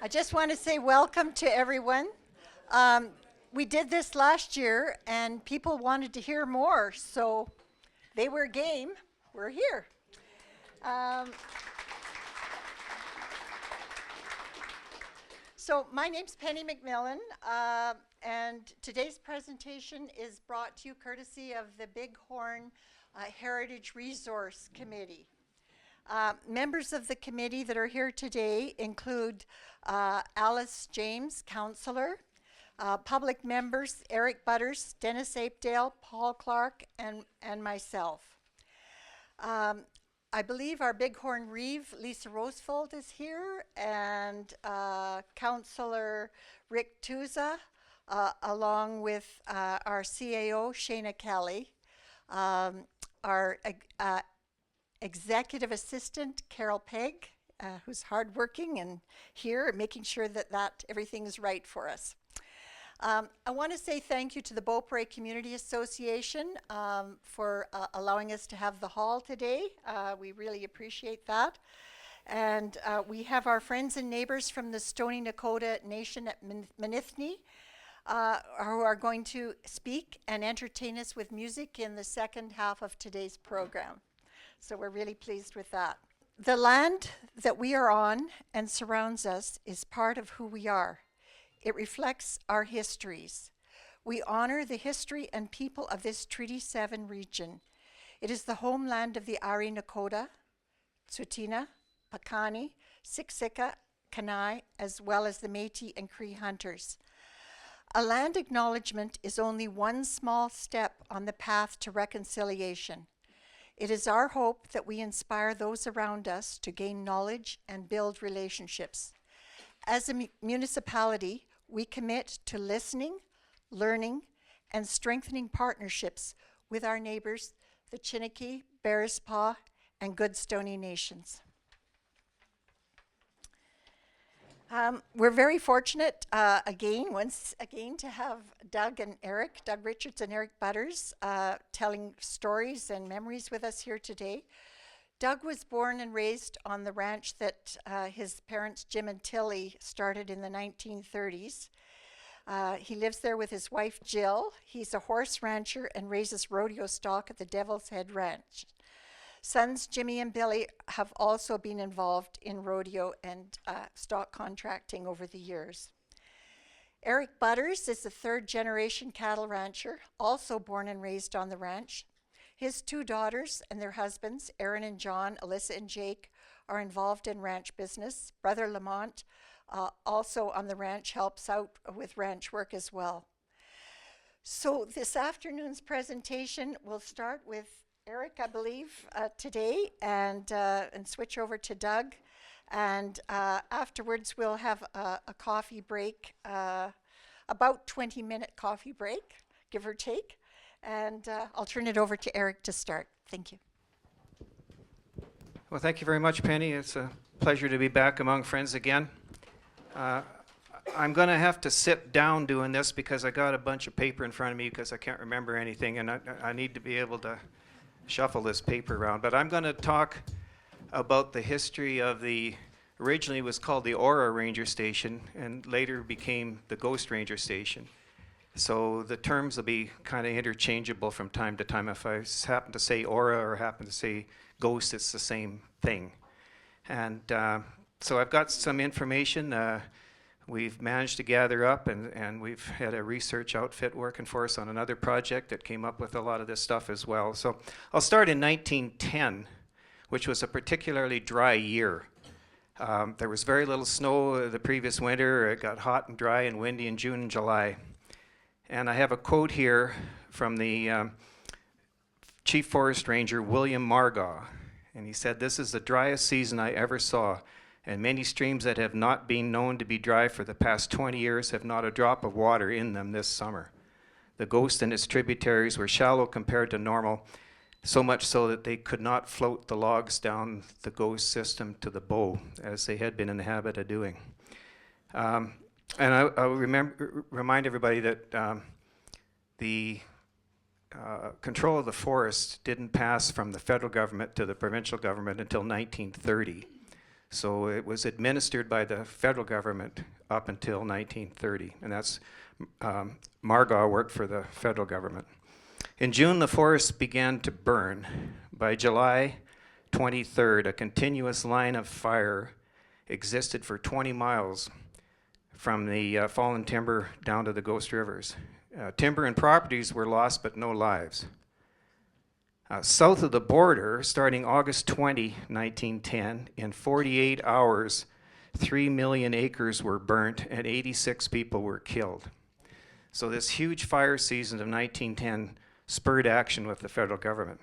I just want to say welcome to everyone. Um, we did this last year and people wanted to hear more, so they were game. We're here. Um, so my name's Penny McMillan, and today's presentation is brought to you courtesy of the Bighorn Heritage Resource Committee. Members of the committee that are here today include Alice James, Councillor, public members Erik Butters, Dennis Apedale, Paul Clark, and myself. I believe our Bighorn Reeve, Lisa Rosefold, is here, and Councillor Rick Tuza, along with our CAO, Shayna Kelly, our Executive Assistant, Carol Pegg, who's hardworking and here, making sure that everything is right for us. I want to say thank you to the Beaupre Community Association for allowing us to have the hall today. We really appreciate that. And we have our friends and neighbors from the Stoney Nakoda Nation at Manithni who are going to speak and entertain us with music in the second half of today's program. So we're really pleased with that. The land that we are on and surrounds us is part of who we are. It reflects our histories. We honor the history and people of this Treaty 7 region. It is the homeland of the Ari Nakota, Tsuut'ina, Piikani, Siksika, Kainai, as well as the Métis and Cree hunters. A land acknowledgement is only one small step on the path to reconciliation. It is our hope that we inspire those around us to gain knowledge and build relationships. As a municipality, we commit to listening, learning, and strengthening partnerships with our neighbors, the Chiniki, Bearspaw, and Good Stoney Nations. We're very fortunate once again to have Doug Richards and Erik Butters telling stories and memories with us here today. Doug was born and raised on the ranch that his parents Jim and Tilly started in the 1930s. He lives there with his wife Jill. He's a horse rancher and raises rodeo stock at the Devil's Head Ranch. Sons Jimmy and Billy have also been involved in rodeo and stock contracting over the years. Erik Butters is a third-generation cattle rancher, also born and raised on the ranch. His two daughters and their husbands, Aaron and John, Alyssa and Jake, are involved in ranch business. Brother Lamont, also on the ranch, helps out with ranch work as well. So this afternoon's presentation will start with Erik, I believe, today, and switch over to Doug. And afterwards, we'll have a coffee break, about 20-minute coffee break, give or take. And I'll turn it over to Erik to start. Thank you. Well, thank you very much, Penny. It's a pleasure to be back among friends again. I'm going to have to sit down doing this because I got a bunch of paper in front of me because I can't remember anything, and I need to be able to shuffle this paper around. But I'm going to talk about the history of originally it was called the Aura Ranger Station and later became the Ghost Ranger Station. So the terms will be kind of interchangeable from time to time. If I happen to say Aura or happen to say Ghost, it's the same thing. And so I've got some information we've managed to gather up, and we've had a research outfit working for us on another project that came up with a lot of this stuff as well. So I'll start in 1910, which was a particularly dry year. There was very little snow the previous winter. It got hot and dry and windy in June and July. And I have a quote here from the Chief Forest Ranger, William Margaw. And he said, "This is the driest season I ever saw, and many streams that have not been known to be dry for the past 20 years have not a drop of water in them this summer. The Ghost and its tributaries were shallow compared to normal, so much so that they could not float the logs down the Ghost system to the Bow, as they had been in the habit of doing." And I'll remind everybody that the control of the forest didn't pass from the federal government to the provincial government until 1930. So it was administered by the federal government up until 1930, and that's Margaw worked for the federal government. In June, the forest began to burn. By July 23rd, a continuous line of fire existed for 20 miles from the fallen timber down to the Ghost Rivers. Timber and properties were lost, but no lives. South of the border, starting August 20, 1910, in 48 hours, 3 million acres were burnt and 86 people were killed. So this huge fire season of 1910 spurred action with the federal government.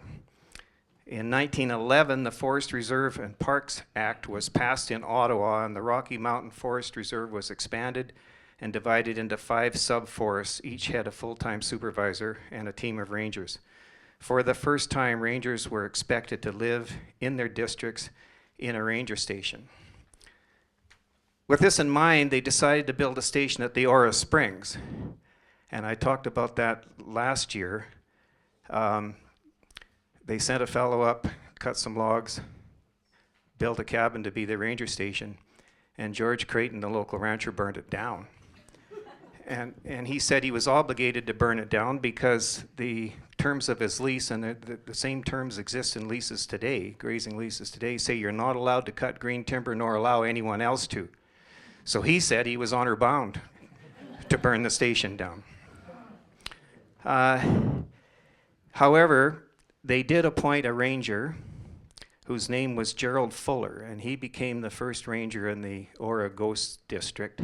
In 1911, the Forest Reserve and Parks Act was passed in Ottawa, and the Rocky Mountain Forest Reserve was expanded and divided into 5 sub-forests. Each had a full-time supervisor and a team of rangers. For the first time, rangers were expected to live in their districts in a ranger station. With this in mind, they decided to build a station at the Ora Springs. And I talked about that last year. They sent a fellow up, cut some logs, built a cabin to be the ranger station, and George Creighton, the local rancher, burned it down. And he said he was obligated to burn it down because the terms of his lease, and the same terms exist in leases today, grazing leases today, say you're not allowed to cut green timber nor allow anyone else to. So he said he was honor bound to burn the station down. However, they did appoint a ranger whose name was Gerald Fuller, and he became the first ranger in the Ora Ghost District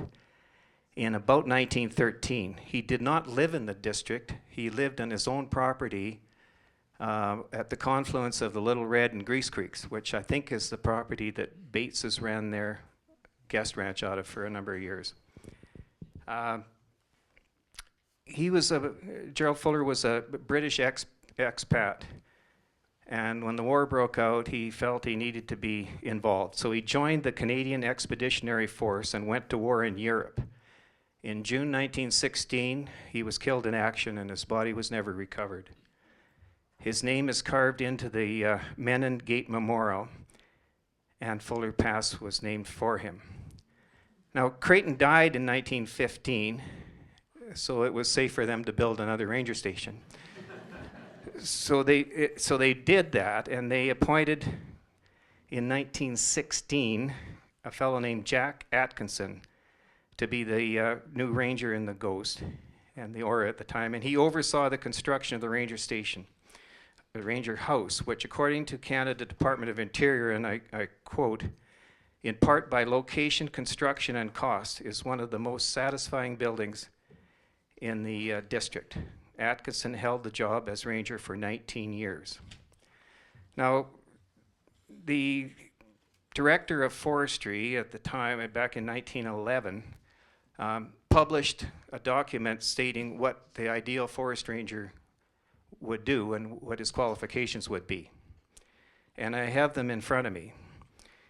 in about 1913. He did not live in the district. He lived on his own property at the confluence of the Little Red and Grease Creeks, which I think is the property that Bates's ran their guest ranch out of for a number of years. Gerald Fuller was a British expat, and when the war broke out, he felt he needed to be involved. So he joined the Canadian Expeditionary Force and went to war in Europe. In June 1916, he was killed in action and his body was never recovered. His name is carved into the Menin Gate Memorial, and Fuller Pass was named for him. Now, Creighton died in 1915, so it was safe for them to build another ranger station. So they did that, and they appointed in 1916 a fellow named Jack Atkinson to be the new ranger in the Ghost and the Ora at the time, and he oversaw the construction of the ranger station, the ranger house, which according to Canada Department of Interior, and I quote, in part by location, construction, and cost, is one of the most satisfying buildings in the district. Atkinson held the job as ranger for 19 years. Now, the director of forestry at the time, back in 1911, published a document stating what the ideal forest ranger would do and what his qualifications would be. And I have them in front of me.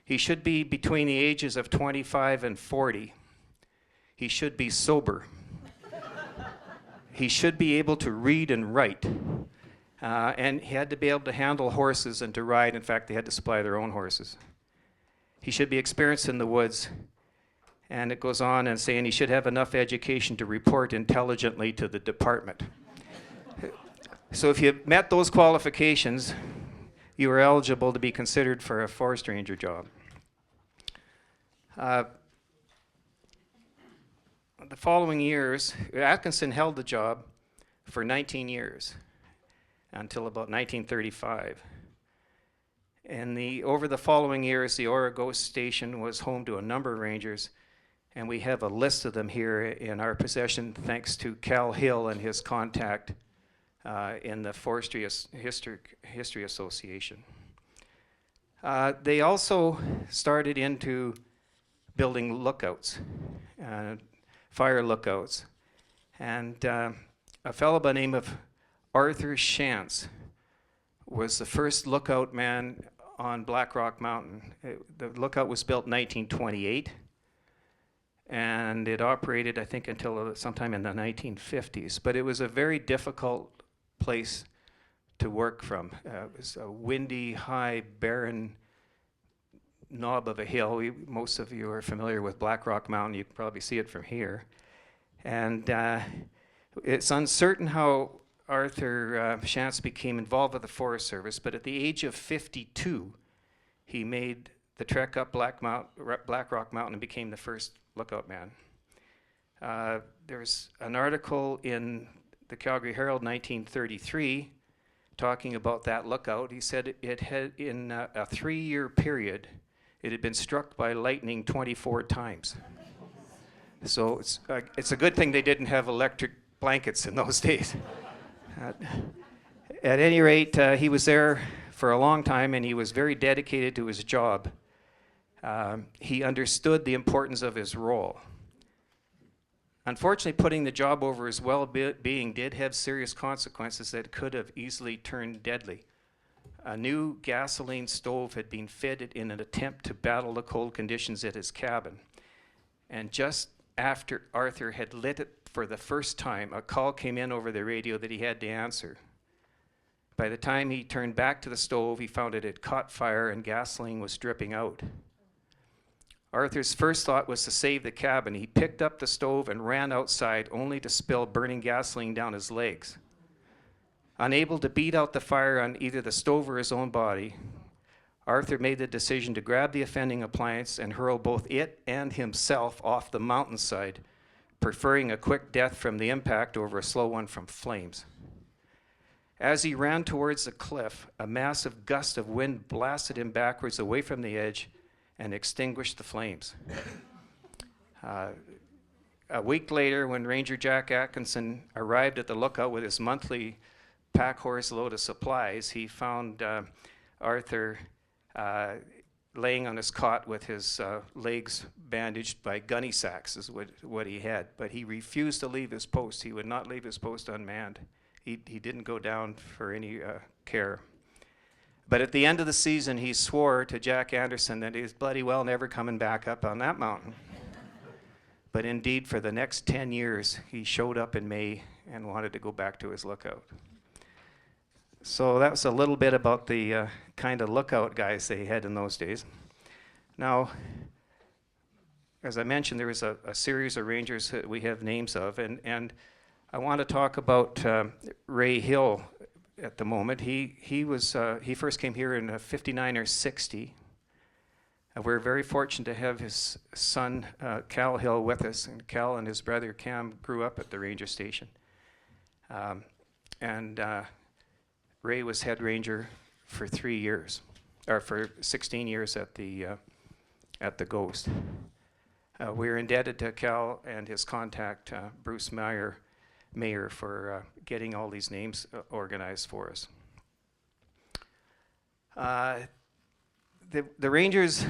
He should be between the ages of 25 and 40. He should be sober. He should be able to read and write. And he had to be able to handle horses and to ride. In fact, they had to supply their own horses. He should be experienced in the woods. And it goes on and saying he should have enough education to report intelligently to the department. So if you met those qualifications, you were eligible to be considered for a forest ranger job. The following years, Atkinson held the job for 19 years until about 1935. And over the following years, the Ora Ghost Station was home to a number of rangers, and we have a list of them here in our possession thanks to Cal Hill and his contact in the Forestry History Association. They also started into building lookouts, fire lookouts. And a fellow by the name of Arthur Shantz was the first lookout man on Black Rock Mountain. The lookout was built in 1928, and it operated, I think, until sometime in the 1950s. But it was a very difficult place to work from. It was a windy, high, barren knob of a hill. Most of you are familiar with Black Rock Mountain. You can probably see it from here. And it's uncertain how Arthur Shantz became involved with the Forest Service, but at the age of 52, he made the trek up Black Rock Mountain and became the first lookout man. There's an article in the Calgary Herald 1933 talking about that lookout. He said it had, in a 3-year period, it had been struck by lightning 24 times. So it's a good thing they didn't have electric blankets in those days. At any rate, he was there for a long time, and he was very dedicated to his job. He understood the importance of his role. Unfortunately, putting the job over his well-being did have serious consequences that could have easily turned deadly. A new gasoline stove had been fitted in an attempt to battle the cold conditions at his cabin. And just after Arthur had lit it for the first time, a call came in over the radio that he had to answer. By the time he turned back to the stove, he found it had caught fire and gasoline was dripping out. Arthur's first thought was to save the cabin. He picked up the stove and ran outside, only to spill burning gasoline down his legs. Unable to beat out the fire on either the stove or his own body, Arthur made the decision to grab the offending appliance and hurl both it and himself off the mountainside, preferring a quick death from the impact over a slow one from flames. As he ran towards the cliff, a massive gust of wind blasted him backwards away from the edge and extinguished the flames. A week later, when Ranger Jack Atkinson arrived at the lookout with his monthly pack horse load of supplies, he found Arthur laying on his cot with his legs bandaged by gunny sacks is what he had. But he refused to leave his post. He would not leave his post unmanned. He didn't go down for any care. But at the end of the season, he swore to Jack Anderson that he was bloody well never coming back up on that mountain. But indeed, for the next 10 years, he showed up in May and wanted to go back to his lookout. So that was a little bit about the kind of lookout guys they had in those days. Now, as I mentioned, there was a series of rangers that we have names of, and I want to talk about Ray Hill at the moment. He first came here in 59 or 60. We're very fortunate to have his son Cal Hill with us, and Cal and his brother Cam grew up at the ranger station. Ray was head ranger for 3 years, or for 16 years at the Ghost. We're indebted to Cal and his contact, Bruce Mayer, for getting all these names organized for us. The rangers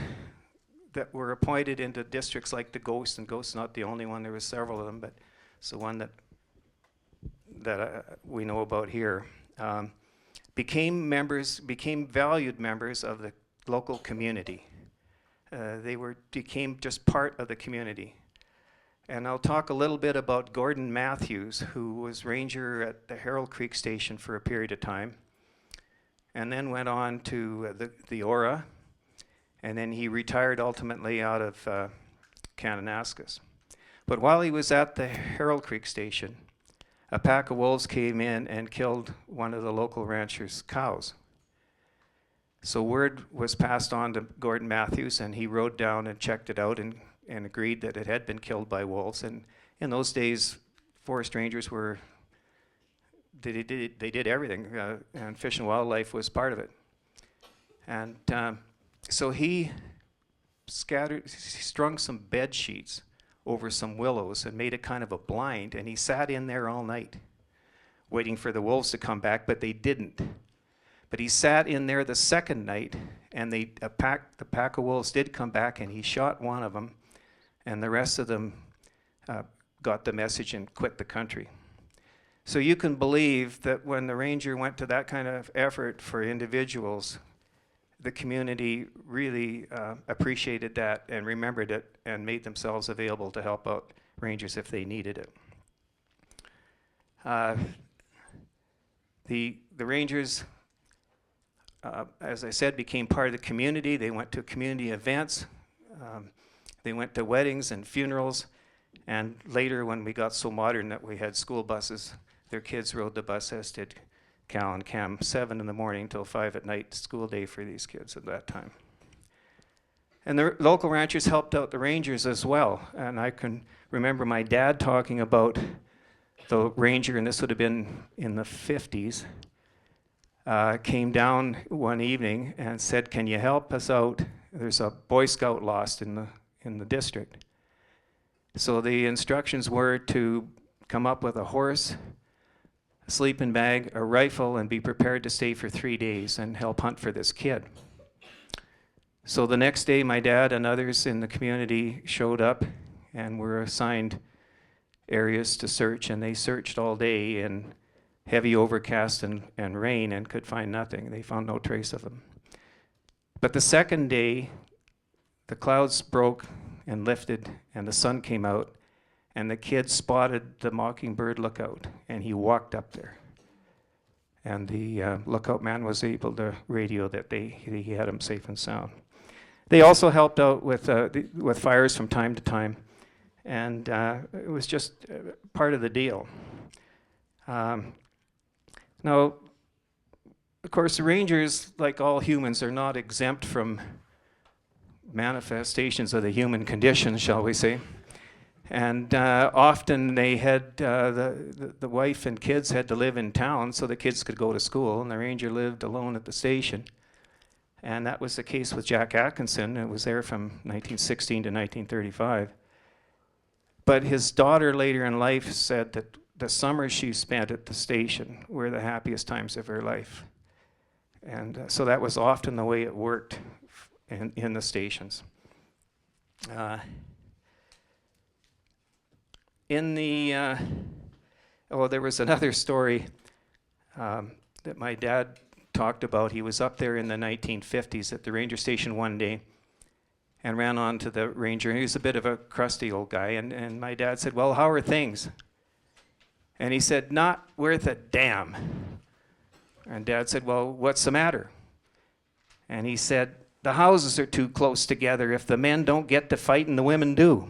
that were appointed into districts like the Ghost, and Ghost's not the only one, there were several of them, but it's the one that we know about here, became valued members of the local community. They became just part of the community. And I'll talk a little bit about Gordon Matthews, who was ranger at the Herald Creek Station for a period of time, and then went on to the Ora, and then he retired ultimately out of Kananaskis. But while he was at the Herald Creek Station, a pack of wolves came in and killed one of the local ranchers' cows. So word was passed on to Gordon Matthews, and he rode down and checked it out and agreed that it had been killed by wolves. And in those days, forest rangers they did everything, and Fish and Wildlife was part of it. And so he strung some bed sheets over some willows and made it kind of a blind, and he sat in there all night waiting for the wolves to come back, but they didn't. But he sat in there the second night, and the pack of wolves did come back, and he shot one of them, and the rest of them got the message and quit the country. So you can believe that when the ranger went to that kind of effort for individuals, the community really appreciated that and remembered it and made themselves available to help out rangers if they needed it. The rangers as I said, became part of the community. They went to community events. They went to weddings and funerals. And later, when we got so modern that we had school buses, their kids rode the bus, as did Cal and Cam, 7 in the morning till 5 at night, school day for these kids at that time. And the local ranchers helped out the rangers as well. And I can remember my dad talking about the ranger, and this would have been in the 50s, came down one evening and said, "Can you help us out? There's a Boy Scout lost in the district." So the instructions were to come up with a horse, a sleeping bag, a rifle, and be prepared to stay for 3 days and help hunt for this kid. So the next day, my dad and others in the community showed up and were assigned areas to search, and they searched all day in heavy overcast and rain and could find nothing. They found no trace of him. But the second day, the clouds broke and lifted, and the sun came out, and the kid spotted the Mockingbird lookout, and he walked up there. And the lookout man was able to radio that he had him safe and sound. They also helped out with fires from time to time, and it was just part of the deal. Now, of course, the rangers, like all humans, are not exempt from manifestations of the human condition, shall we say. And often they had, the wife and kids had to live in town so the kids could go to school, and the ranger lived alone at the station. And that was the case with Jack Atkinson. It was there from 1916 to 1935. But his daughter later in life said that the summers she spent at the station were the happiest times of her life. And so that was often the way it worked in the stations. There was another story that my dad talked about. He was up there in the 1950s at the ranger station one day and ran on to the ranger. He was a bit of a crusty old guy, and my dad said, "Well, how are things?" And he said, "Not worth a damn." And Dad said, "Well, what's the matter?" And he said, "The houses are too close together. If the men don't get to fighting, the women do."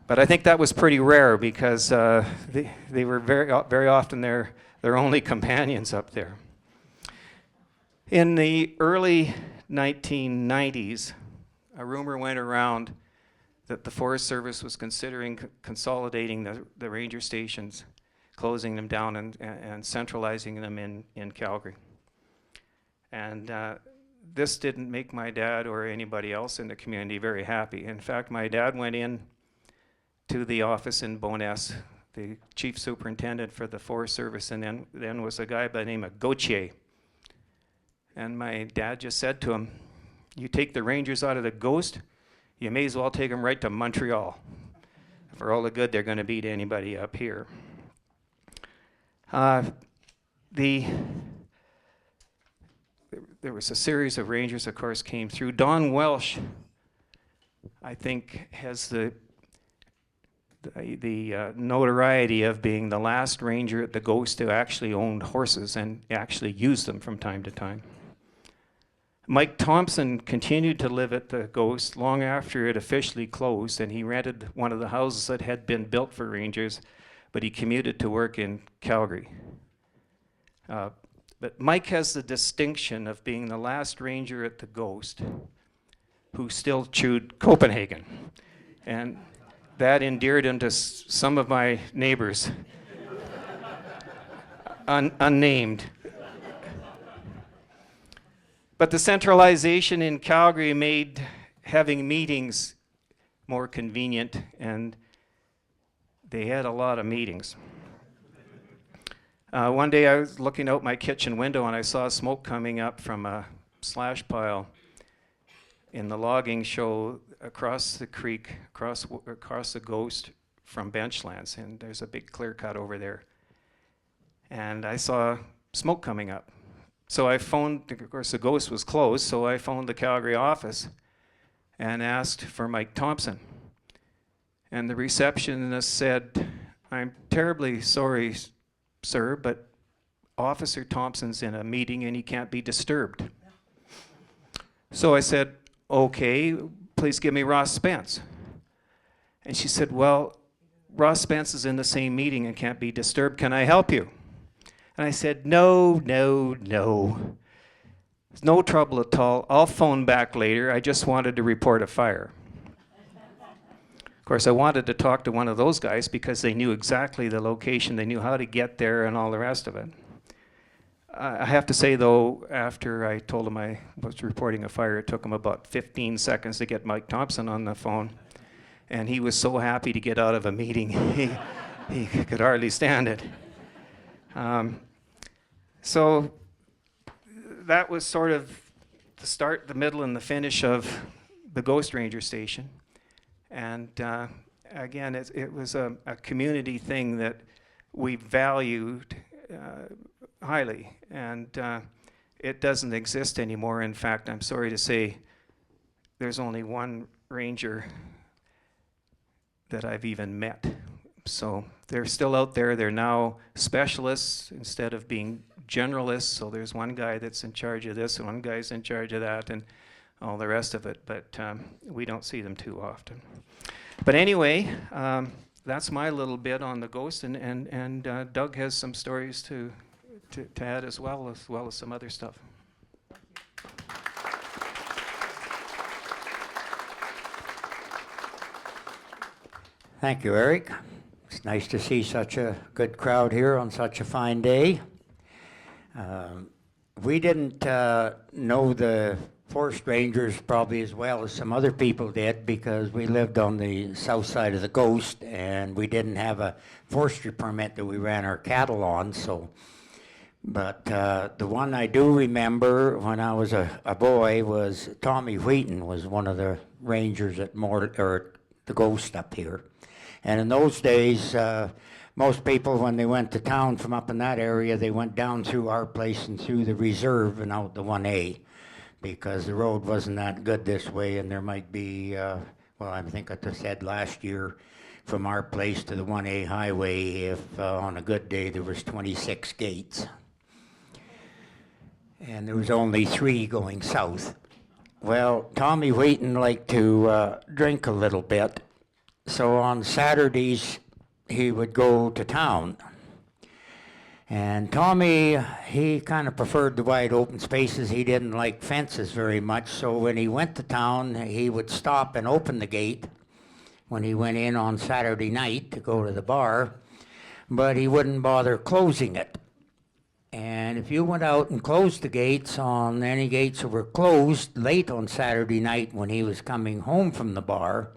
But I think that was pretty rare because they were very often their only companions up there. In the early 1990s, a rumor went around that the Forest Service was considering consolidating the ranger stations, closing them down and centralizing them in Calgary. And this didn't make my dad or anybody else in the community very happy. In fact, my dad went in to the office in Bowness, the chief superintendent for the Forest Service, and then was a guy by the name of Gauthier. And my dad just said to him, "You take the rangers out of the Ghost, you may as well take them right to Montreal for all the good they're going to be to anybody up here." There was a series of rangers, of course, came through. Don Welsh, I think, has the notoriety of being the last ranger at the Ghost who actually owned horses and actually used them from time to time. Mike Thompson continued to live at the Ghost long after it officially closed, and he rented one of the houses that had been built for rangers, but he commuted to work in Calgary. But Mike has the distinction of being the last ranger at the Ghost who still chewed Copenhagen. And that endeared him to some of my neighbors, unnamed. But the centralization in Calgary made having meetings more convenient, and they had a lot of meetings. One day I was looking out my kitchen window and I saw smoke coming up from a slash pile in the logging show across the creek, across the Ghost from Benchlands, and there's a big clear cut over there. And I saw smoke coming up. So I phoned, of course the Ghost was closed, so I phoned the Calgary office and asked for Mike Thompson. And the receptionist said, "I'm terribly sorry, sir, but Officer Thompson's in a meeting and he can't be disturbed. So I said, okay, please give me Ross Spence. And she said, well, Ross Spence is in the same meeting and can't be disturbed. Can I help you? And I said, no. There's no trouble at all. I'll phone back later. I just wanted to report a fire. Of course, I wanted to talk to one of those guys because they knew exactly the location. They knew how to get there and all the rest of it. I have to say, though, after I told him I was reporting a fire, it took him about 15 seconds to get Mike Thompson on the phone. And he was so happy to get out of a meeting, he could hardly stand it. So that was sort of the start, the middle, and the finish of the Ghost Ranger Station. And again, it was a community thing that we valued highly. And it doesn't exist anymore. In fact, I'm sorry to say, there's only one ranger that I've even met. So they're still out there. They're now specialists instead of being generalists. So there's one guy that's in charge of this and one guy's in charge of that and all the rest of it. But we don't see them too often. But anyway, that's my little bit on the ghost. And Doug has some stories to add as well as some other stuff. Thank you, Eric. It's nice to see such a good crowd here on such a fine day. We didn't know the forest rangers probably as well as some other people did because we lived on the south side of the Ghost and we didn't have a forestry permit that we ran our cattle on. But the one I do remember when I was a boy was Tommy Wheaton was one of the rangers at the Ghost up here. And in those days, most people, when they went to town from up in that area, they went down through our place and through the reserve and out the 1A because the road wasn't that good this way. And there might be, well, I think I said last year, from our place to the 1A highway, if on a good day there was 26 gates. And there was only 3 going south. Well, Tommy Wheaton liked to drink a little bit. So on Saturdays, he would go to town. And Tommy, he kind of preferred the wide open spaces. He didn't like fences very much. So when he went to town, he would stop and open the gate when he went in on Saturday night to go to the bar. But he wouldn't bother closing it. And if you went out and closed the gates on any gates that were closed late on Saturday night when he was coming home from the bar,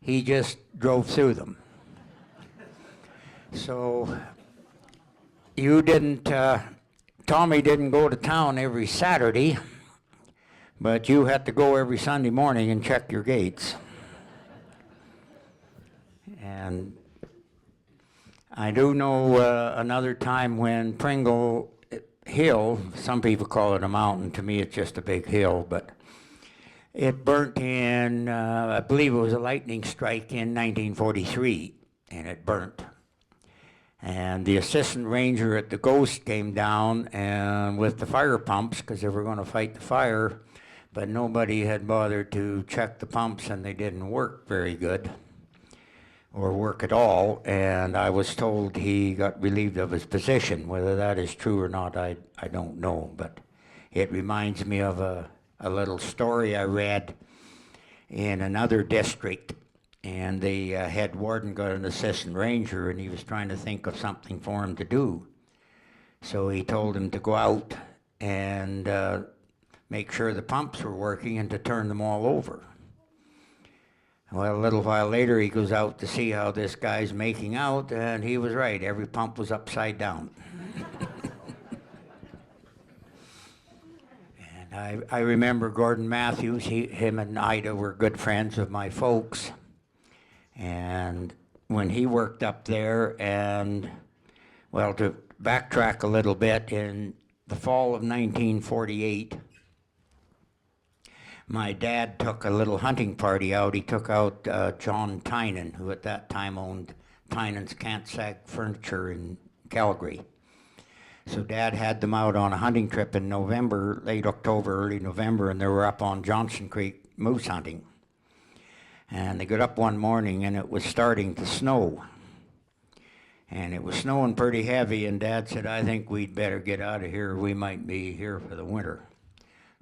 he just drove through them. So Tommy didn't go to town every Saturday, but you had to go every Sunday morning and check your gates. And I do know another time when Pringle Hill, some people call it a mountain, to me it's just a big hill, but it burnt in, I believe it was a lightning strike in 1943, and it burnt. And the assistant ranger at the Ghost came down and with the fire pumps, because they were going to fight the fire, but nobody had bothered to check the pumps and they didn't work very good, or work at all, and I was told he got relieved of his position. Whether that is true or not, I don't know, but it reminds me of a little story I read in another district, and the head warden got an assistant ranger and he was trying to think of something for him to do. So he told him to go out and make sure the pumps were working and to turn them all over. Well, a little while later he goes out to see how this guy's making out, and he was right, every pump was upside down. I remember Gordon Matthews, him and Ida were good friends of my folks. And when he worked up there, and, well, to backtrack a little bit, in the fall of 1948, my dad took a little hunting party out. He took out John Tynan, who at that time owned Tynan's Can't Sag Furniture in Calgary. So Dad had them out on a hunting trip in November, late October, early November, and they were up on Johnson Creek moose hunting. And they got up one morning and it was starting to snow. And it was snowing pretty heavy, and Dad said, I think we'd better get out of here. We might be here for the winter.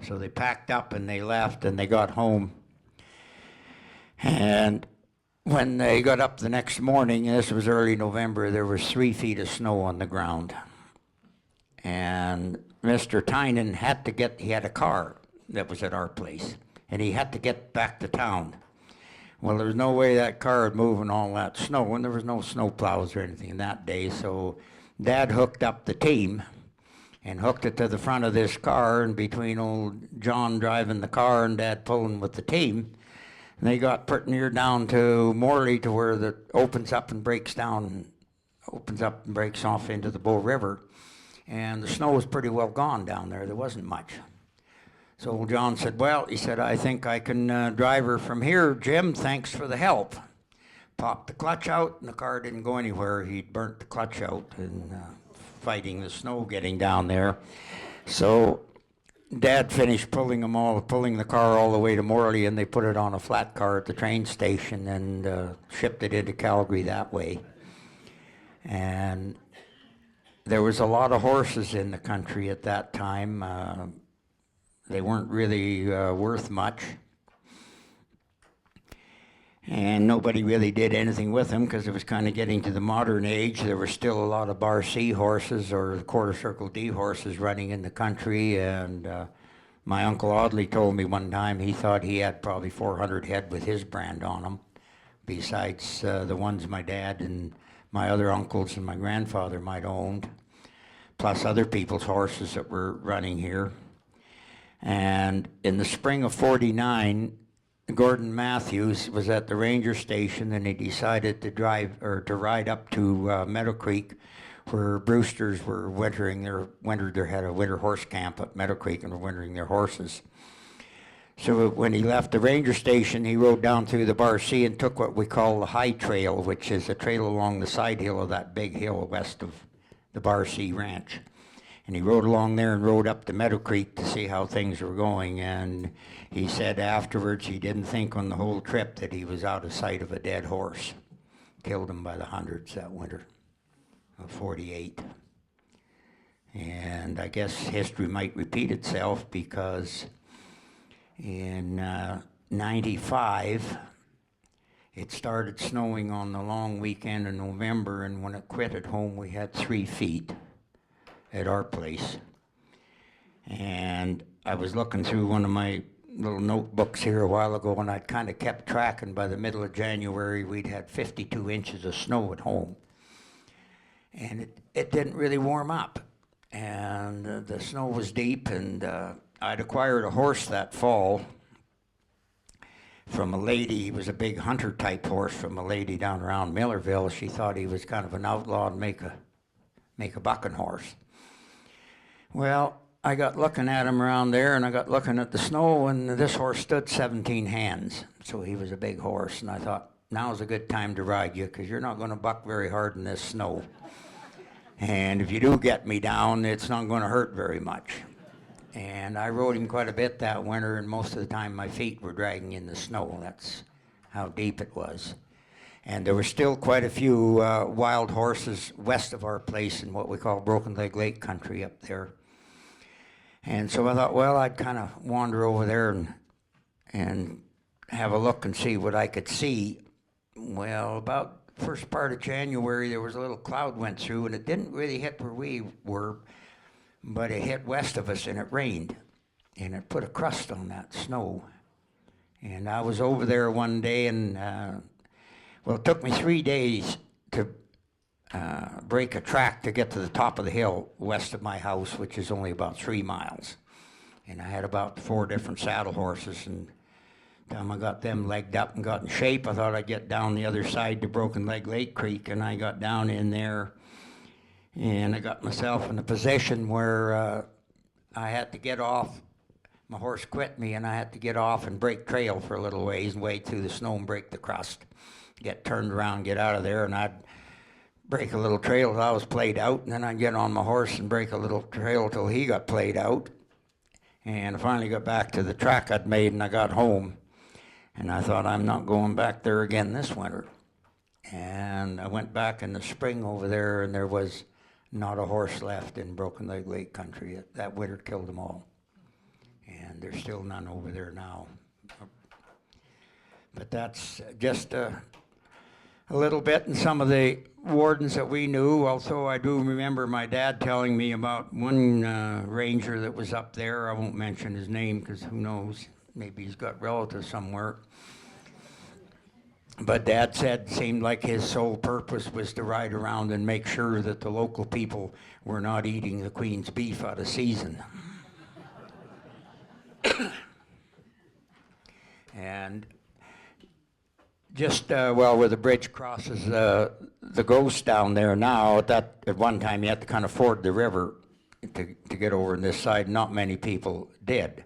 So they packed up and they left and they got home. And when they got up the next morning, and this was early November, there was 3 feet of snow on the ground. And Mr. Tynan he had a car that was at our place, and he had to get back to town. Well, there was no way that car would move in all that snow, and there was no snow plows or anything that day, so Dad hooked up the team and hooked it to the front of this car, and between old John driving the car and Dad pulling with the team, and they got pretty near down to Morley, to where it opens up and breaks off into the Bow River. And the snow was pretty well gone down there. There wasn't much. So old John said, well, he said, I think I can drive her from here, Jim. Thanks for the help. Popped the clutch out, and the car didn't go anywhere. He'd burnt the clutch out in fighting the snow getting down there. So Dad finished pulling the car all the way to Morley, and they put it on a flat car at the train station and shipped it into Calgary that way. And there was a lot of horses in the country at that time. They weren't really worth much. And nobody really did anything with them because it was kind of getting to the modern age. There were still a lot of Bar C horses or quarter circle D horses running in the country. And my Uncle Audley told me one time he thought he had probably 400 head with his brand on them, besides the ones my dad and my other uncles and my grandfather might have owned, plus other people's horses that were running here. And in the spring of '49, Gordon Matthews was at the ranger station, and he decided to ride up to Meadow Creek, where Brewsters were they had a winter horse camp at Meadow Creek and were wintering their horses. So when he left the ranger station, he rode down through the Bar C and took what we call the high trail, which is a trail along the side hill of that big hill west of the Bar C ranch. And he rode along there and rode up to Meadow Creek to see how things were going. And he said afterwards he didn't think on the whole trip that he was out of sight of a dead horse. Killed him by the hundreds that winter of '48. And I guess history might repeat itself, because in '95, it started snowing on the long weekend in November, and when it quit at home, we had 3 feet at our place. And I was looking through one of my little notebooks here a while ago, and I'd kind of kept track, and by the middle of January, we'd had 52 inches of snow at home. And it didn't really warm up, and the snow was deep, and I'd acquired a horse that fall from a lady. He was a big hunter type horse from a lady down around Millerville. She thought he was kind of an outlaw and make a bucking horse. Well, I got looking at him around there, and I got looking at the snow, and this horse stood 17 hands. So he was a big horse, and I thought, now's a good time to ride you, because you're not going to buck very hard in this snow. And if you do get me down, it's not going to hurt very much. And I rode him quite a bit that winter, and most of the time my feet were dragging in the snow. That's how deep it was. And there were still quite a few wild horses west of our place in what we call Broken Leg Lake country up there. And so I thought, well, I'd kind of wander over there and have a look and see what I could see. Well, about the first part of January, there was a little cloud went through, and it didn't really hit where we were, but it hit west of us, and it rained, and it put a crust on that snow. And I was over there one day, and well, it took me 3 days to break a track to get to the top of the hill west of my house, which is only about 3 miles. And I had about 4 different saddle horses, and by the time I got them legged up and got in shape, I thought I'd get down the other side to Broken Leg Lake Creek, and I got down in there, and I got myself in a position where I had to get off. My horse quit me, and I had to get off and break trail for a little ways and wade through the snow and break the crust, get turned around, get out of there, and I'd break a little trail till I was played out, and then I'd get on my horse and break a little trail till he got played out. And I finally got back to the track I'd made, and I got home. And I thought, I'm not going back there again this winter. And I went back in the spring over there, and there was not a horse left in Broken Leg Lake country. That winter killed them all. And there's still none over there now. But that's just a little bit, and some of the wardens that we knew. Also, I do remember my dad telling me about one ranger that was up there. I won't mention his name because who knows, maybe he's got relatives somewhere. But Dad said it seemed like his sole purpose was to ride around and make sure that the local people were not eating the Queen's beef out of season. And just, where the bridge crosses the Ghost down there now, at one time you had to kind of ford the river to get over on this side. Not many people did.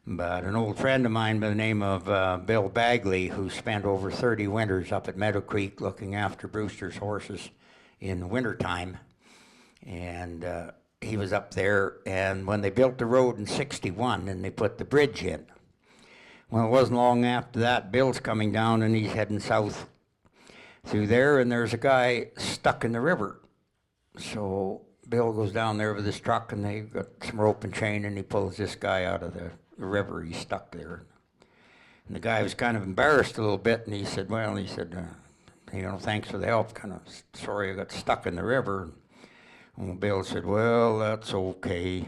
But an old friend of mine by the name of Bill Bagley, who spent over 30 winters up at Meadow Creek looking after Brewster's horses in the wintertime, and he was up there, and when they built the road in '61 and they put the bridge in, well, it wasn't long after that, Bill's coming down and he's heading south through there, and there's a guy stuck in the river. So Bill goes down there with his truck, and they got some rope and chain, and he pulls this guy out of the river. He's stuck there. And the guy was kind of embarrassed a little bit, and he said, thanks for the help. Kind of sorry I got stuck in the river. And Bill said, well, that's okay.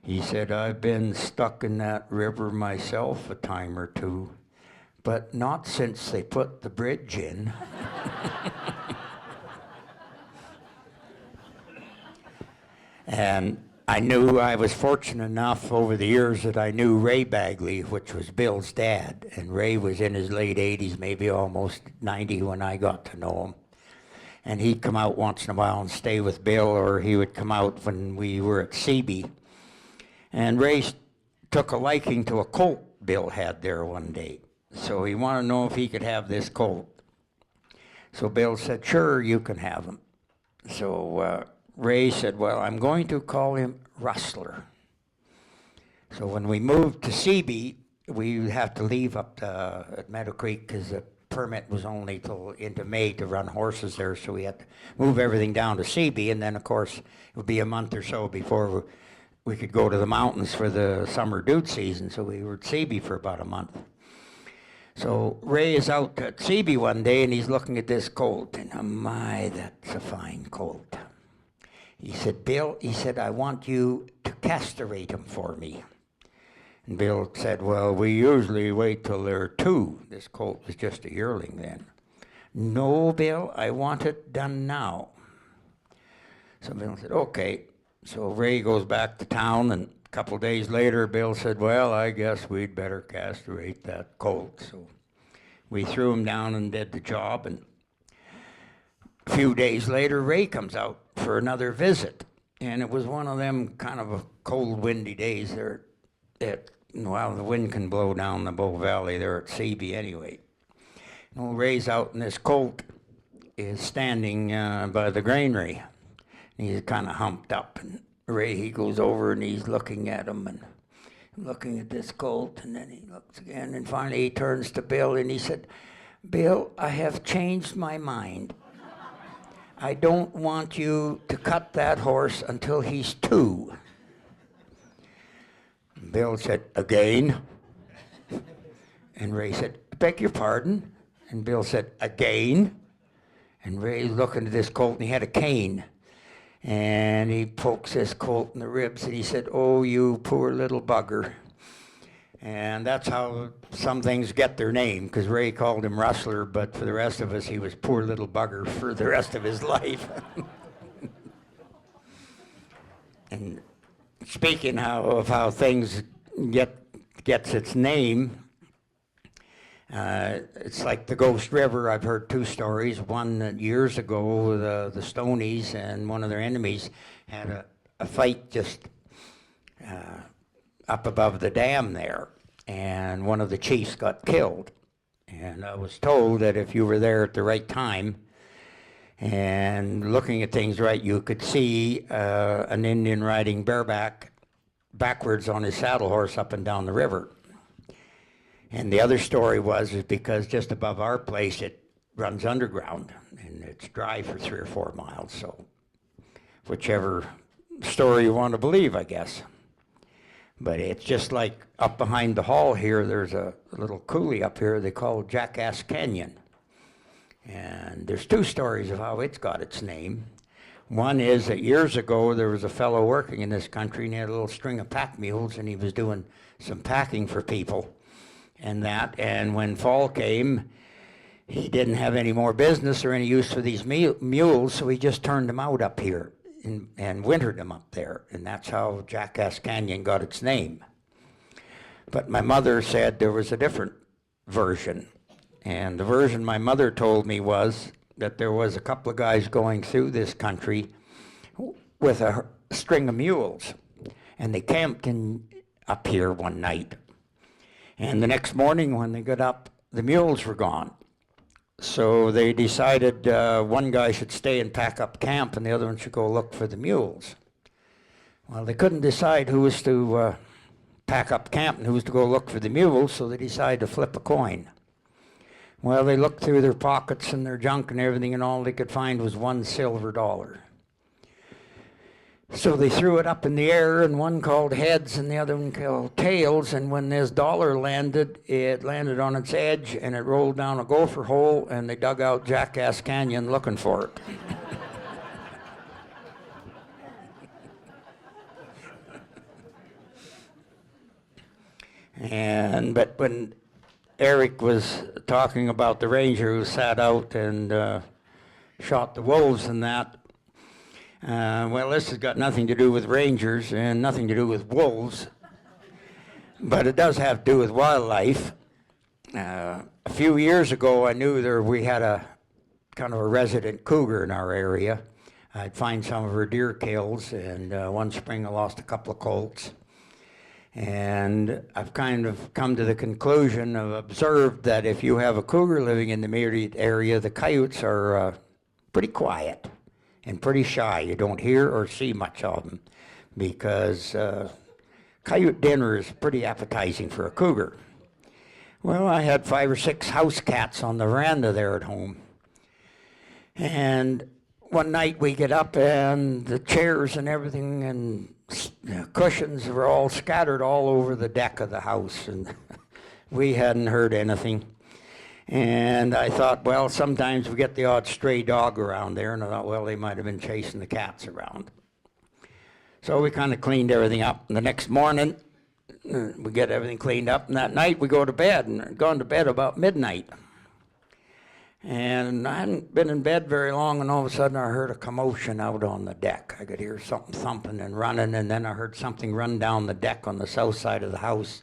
He said, I've been stuck in that river myself a time or two, but not since they put the bridge in. And I was fortunate enough over the years that I knew Ray Bagley, which was Bill's dad. And Ray was in his late 80s, maybe almost 90 when I got to know him. And he'd come out once in a while and stay with Bill, or he would come out when we were at Seabee. And Ray took a liking to a colt Bill had there one day. So he wanted to know if he could have this colt. So Bill said, sure, you can have him. So Ray said, well, I'm going to call him Rustler. So when we moved to Seabee, we have to leave up at Meadow Creek because the permit was only till into May to run horses there, so we had to move everything down to Seabee, and then of course it would be a month or so before we could go to the mountains for the summer dude season, so we were at Seabee for about a month. So Ray is out at Seabee one day, and he's looking at this colt, and oh my, that's a fine colt. He said, Bill, he said, I want you to castrate him for me. And Bill said, well, we usually wait till they're 2. This colt was just a yearling then. No, Bill, I want it done now. So Bill said, okay. So Ray goes back to town, and a couple of days later, Bill said, well, I guess we'd better castrate that colt. So we threw him down and did the job, and a few days later, Ray comes out for another visit, and it was one of them kind of a cold, windy days there. The wind can blow down the Bow Valley there at Seabee anyway. Ray's out, and this colt is standing by the granary. He's kind of humped up, and Ray, he goes over and he's looking at him and looking at this colt, and then he looks again, and finally he turns to Bill and he said, Bill, I have changed my mind. I don't want you to cut that horse until he's 2. Bill said, again? And Ray said, beg your pardon? And Bill said, again? And Ray's looking at this colt, and he had a cane. And he pokes this colt in the ribs, and he said, oh, you poor little bugger. And that's how some things get their name, because Ray called him Rustler, but for the rest of us, he was poor little bugger for the rest of his life. And speaking of how things gets its name, it's like the Ghost River. I've heard 2 stories. One that years ago, the Stonies and one of their enemies had a fight just up above the dam there, and one of the chiefs got killed. And I was told that if you were there at the right time, And looking at things right, you could see an Indian riding bareback backwards on his saddle horse up and down the river. And the other story is because just above our place it runs underground and it's dry for 3 or 4 miles. So whichever story you want to believe, I guess. But it's just like up behind the hall here, there's a little coulee up here they call Jackass Canyon. And there's 2 stories of how it's got its name. One is that years ago there was a fellow working in this country and he had a little string of pack mules and he was doing some packing for people and that. And when fall came, he didn't have any more business or any use for these mules, so he just turned them out up here and wintered them up there. And that's how Jackass Canyon got its name. But my mother said there was a different version. And the version my mother told me was that there was a couple of guys going through this country with a string of mules. And they camped up here one night. And the next morning when they got up, the mules were gone. So they decided one guy should stay and pack up camp and the other one should go look for the mules. Well, they couldn't decide who was to pack up camp and who was to go look for the mules, so they decided to flip a coin. Well, they looked through their pockets and their junk and everything, and all they could find was $1 silver. So they threw it up in the air, and one called heads and the other one called tails, and when this dollar landed, it landed on its edge, and it rolled down a gopher hole, and they dug out Jackass Canyon looking for it. But when Erik was talking about the ranger who sat out and shot the wolves and that, well, this has got nothing to do with rangers and nothing to do with wolves, but it does have to do with wildlife. A few years ago, I knew we had a kind of a resident cougar in our area. I'd find some of her deer kills, and one spring I lost a couple of colts. And I've kind of come to the conclusion, I've observed that if you have a cougar living in the immediate area, the coyotes are pretty quiet and pretty shy. You don't hear or see much of them because coyote dinner is pretty appetizing for a cougar. Well, I had 5 or 6 house cats on the veranda there at home. And one night we get up and the chairs and everything and cushions were all scattered all over the deck of the house, and we hadn't heard anything. And I thought, well, sometimes we get the odd stray dog around there, and I thought, well, they might have been chasing the cats around. So we kind of cleaned everything up, and the next morning we get everything cleaned up, and that night we go to bed, and I'd gone to bed about midnight. And I hadn't been in bed very long, and all of a sudden I heard a commotion out on the deck. I could hear something thumping and running, and then I heard something run down the deck on the south side of the house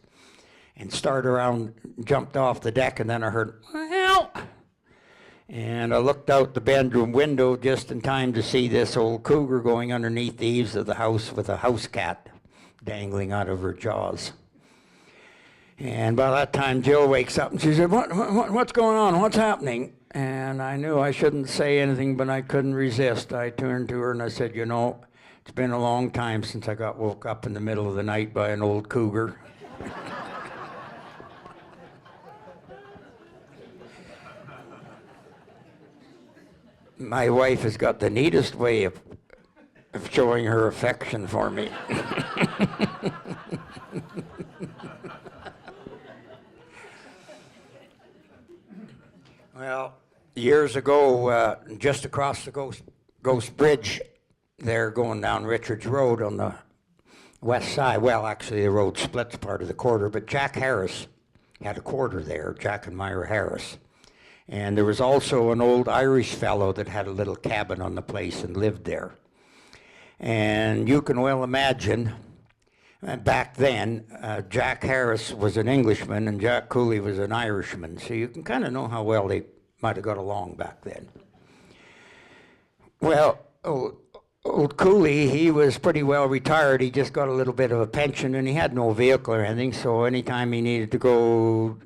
and started around, jumped off the deck, and then I heard, help! And I looked out the bedroom window just in time to see this old cougar going underneath the eaves of the house with a house cat dangling out of her jaws. And by that time, Jill wakes up and she said, what's going on? What's happening? And I knew I shouldn't say anything, but I couldn't resist. I turned to her and I said, you know, it's been a long time since I got woke up in the middle of the night by an old cougar. My wife has got the neatest way of showing her affection for me. Well, years ago, just across the Ghost Bridge, there going down Richards Road on the west side, well, actually the road splits part of the quarter, but Jack Harris had a quarter there, Jack and Myra Harris. And there was also an old Irish fellow that had a little cabin on the place and lived there. And you can well imagine, back then, Jack Harris was an Englishman and Jack Cooley was an Irishman, so you can kind of know how well they might have got along back then. Well, old Cooley, he was pretty well retired. He just got a little bit of a pension and he had no vehicle or anything, so anytime he needed to go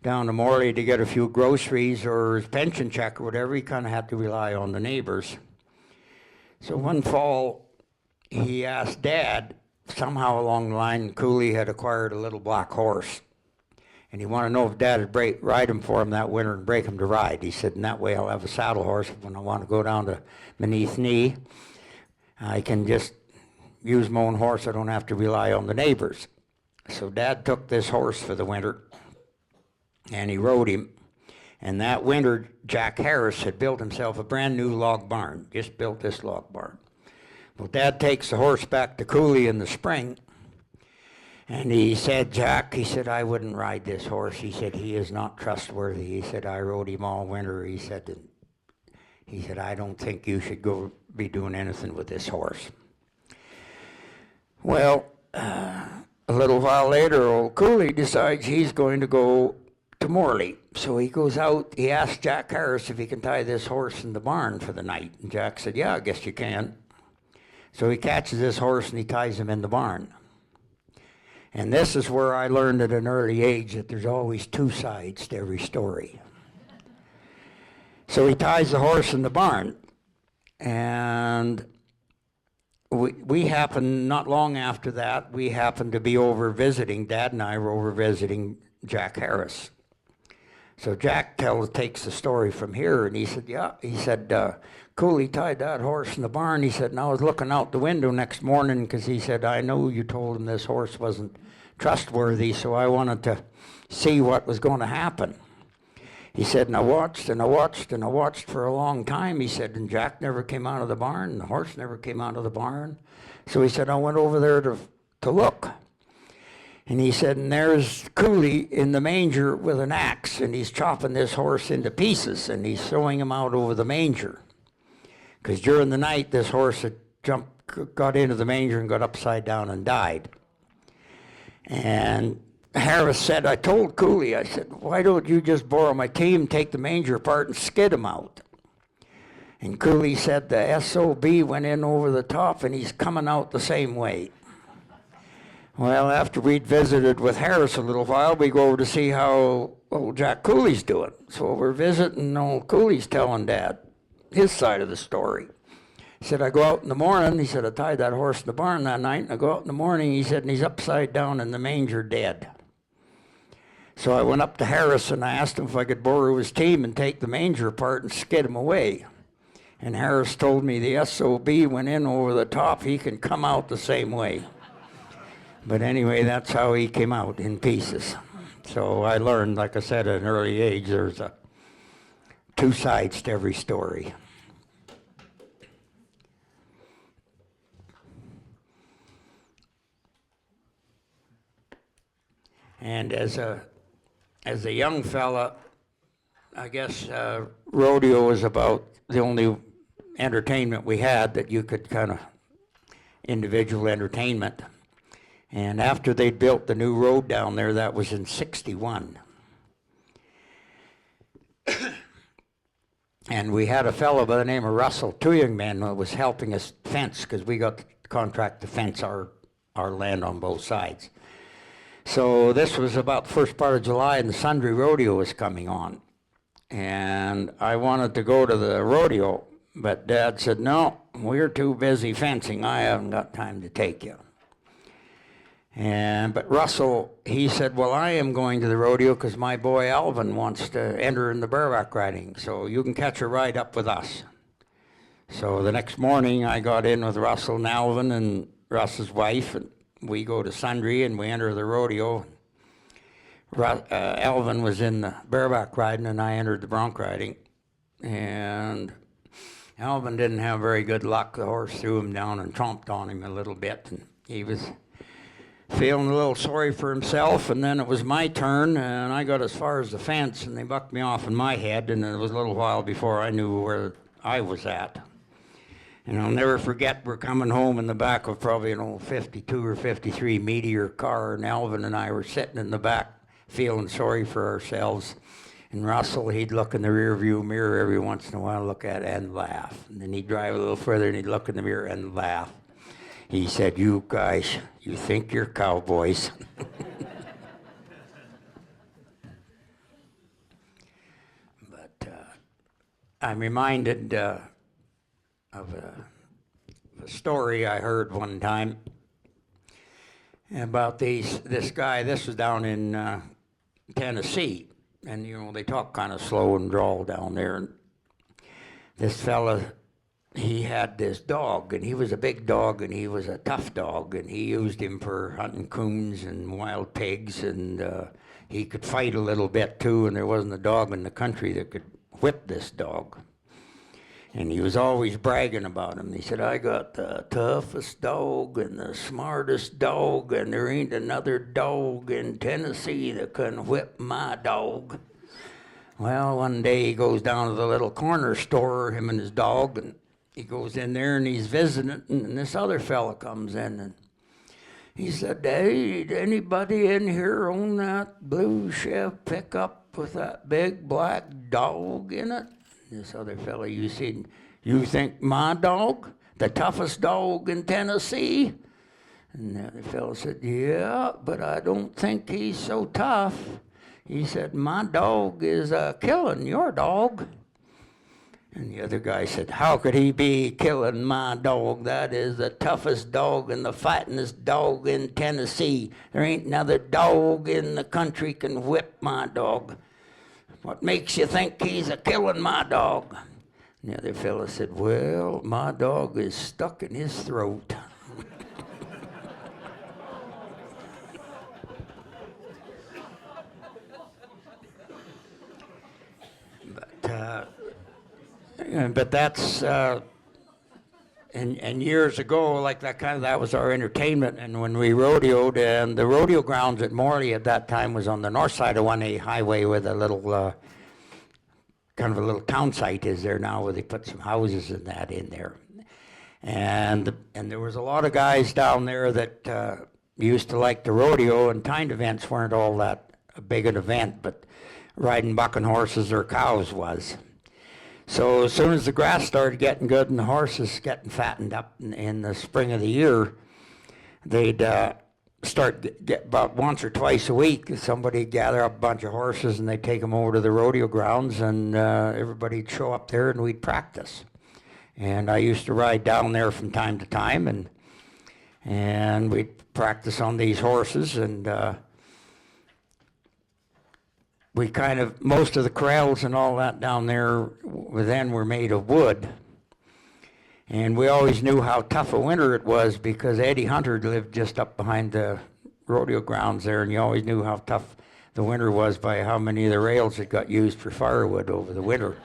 down to Morley to get a few groceries or his pension check or whatever, he kind of had to rely on the neighbors. So one fall, he asked Dad, somehow along the line, Cooley had acquired a little black horse. And he wanted to know if Dad would ride him for him that winter and break him to ride. He said, and that way I'll have a saddle horse when I want to go down to Beneath Knee. I can just use my own horse. I don't have to rely on the neighbors. So Dad took this horse for the winter, and he rode him. And that winter, Jack Harris had built himself a brand new log barn, just built this log barn. Well, Dad takes the horse back to Cooley in the spring, and he said, Jack, he said, I wouldn't ride this horse. He said, he is not trustworthy. He said, I rode him all winter. He said, I don't think you should go be doing anything with this horse. Well, a little while later, old Cooley decides he's going to go to Morley. So he goes out, he asks Jack Harris if he can tie this horse in the barn for the night. And Jack said, yeah, I guess you can. So he catches this horse and he ties him in the barn. And this is where I learned at an early age that there's always two sides to every story. So he ties the horse in the barn. And we happened, not long after that, we happened to be over visiting, Dad and I were over visiting Jack Harris. So Jack takes the story from here, and he said, yeah, he said, Cooley tied that horse in the barn. He said, and I was looking out the window next morning because he said, I know you told him this horse wasn't trustworthy, so I wanted to see what was going to happen. He said, and I watched and I watched and I watched for a long time. He said, and Jack never came out of the barn, and the horse never came out of the barn. So he said, I went over there to look. And he said, and there's Cooley in the manger with an axe, and he's chopping this horse into pieces, and he's throwing him out over the manger. Because during the night, this horse had got into the manger and got upside down and died. And Harris said, I told Cooley, I said, why don't you just borrow my team, take the manger apart, and skid him out? And Cooley said, the SOB went in over the top, and he's coming out the same way. Well, after we'd visited with Harris a little while, we go over to see how old Jack Cooley's doing. So we're visiting, old Cooley's telling Dad his side of the story. He said, I go out in the morning. He said, I tied that horse in the barn that night, and I go out in the morning, he said, and he's upside down in the manger dead. So I went up to Harris, and I asked him if I could borrow his team and take the manger apart and skid him away. And Harris told me the SOB went in over the top. He can come out the same way. But anyway, that's how he came out, in pieces. So I learned, like I said, at an early age, there's two sides to every story. And as a young fella, I guess rodeo was about the only entertainment we had that you could kind of individual entertainment. And after they built the new road down there, that was in '61. And we had a fellow by the name of Russell, two young men, who was helping us fence, because we got the contract to fence our land on both sides. So this was about the first part of July, and the Sundry Rodeo was coming on. And I wanted to go to the rodeo, but Dad said, no, we're too busy fencing. I haven't got time to take you. But Russell, he said, well, I am going to the rodeo because my boy Alvin wants to enter in the bareback riding, so you can catch a ride up with us. So the next morning, I got in with Russell and Alvin and Russ's wife, and we go to Sundry and we enter the rodeo. Alvin was in the bareback riding, and I entered the bronc riding. And Alvin didn't have very good luck. The horse threw him down and tromped on him a little bit, and he was feeling a little sorry for himself. And then it was my turn, and I got as far as the fence, and they bucked me off in my head, and it was a little while before I knew where I was at. And I'll never forget, we're coming home in the back of probably an old 52 or 53 Meteor car, and Alvin and I were sitting in the back feeling sorry for ourselves. And Russell, he'd look in the rear view mirror every once in a while, look at it and laugh. And then he'd drive a little further and he'd look in the mirror and laugh. He said, you guys, you think you're cowboys. I'm reminded of a story I heard one time about this guy. This was down in Tennessee, and you know they talk kind of slow and drawl down there. And this fella, he had this dog, and he was a big dog, and he was a tough dog, and he used him for hunting coons and wild pigs, and he could fight a little bit too, and there wasn't a dog in the country that could whip this dog. And he was always bragging about him. He said, I got the toughest dog and the smartest dog, and there ain't another dog in Tennessee that can whip my dog. Well, one day he goes down to the little corner store, him and his dog, and he goes in there and he's visiting, and this other fella comes in, and he said, hey, did anybody in here own that blue Chev pickup with that big black dog in it? This other fella, you think my dog, the toughest dog in Tennessee? And the other fella said, yeah, but I don't think he's so tough. He said, my dog is killing your dog. And the other guy said, how could he be killing my dog? That is the toughest dog and the fightingest dog in Tennessee. There ain't another dog in the country can whip my dog. What makes you think he's a-killing my dog? And the other fellow said, well, my dog is stuck in his throat. But that's, and years ago, like that was our entertainment. And when we rodeoed, and the rodeo grounds at Morley at that time was on the north side of 1A highway with a little, kind of a little town site is there now where they put some houses and that in there. And there was a lot of guys down there that used to like the rodeo, and timed events weren't all that big an event, but riding bucking horses or cows was. So as soon as the grass started getting good and the horses getting fattened up in the spring of the year, they'd get about once or twice a week, somebody'd gather up a bunch of horses and they'd take them over to the rodeo grounds, and everybody'd show up there and we'd practice. And I used to ride down there from time to time, and we'd practice on these horses, and we kind of, most of the corrals and all that down there then were made of wood. And we always knew how tough a winter it was because Eddie Hunter lived just up behind the rodeo grounds there, and you always knew how tough the winter was by how many of the rails that got used for firewood over the winter.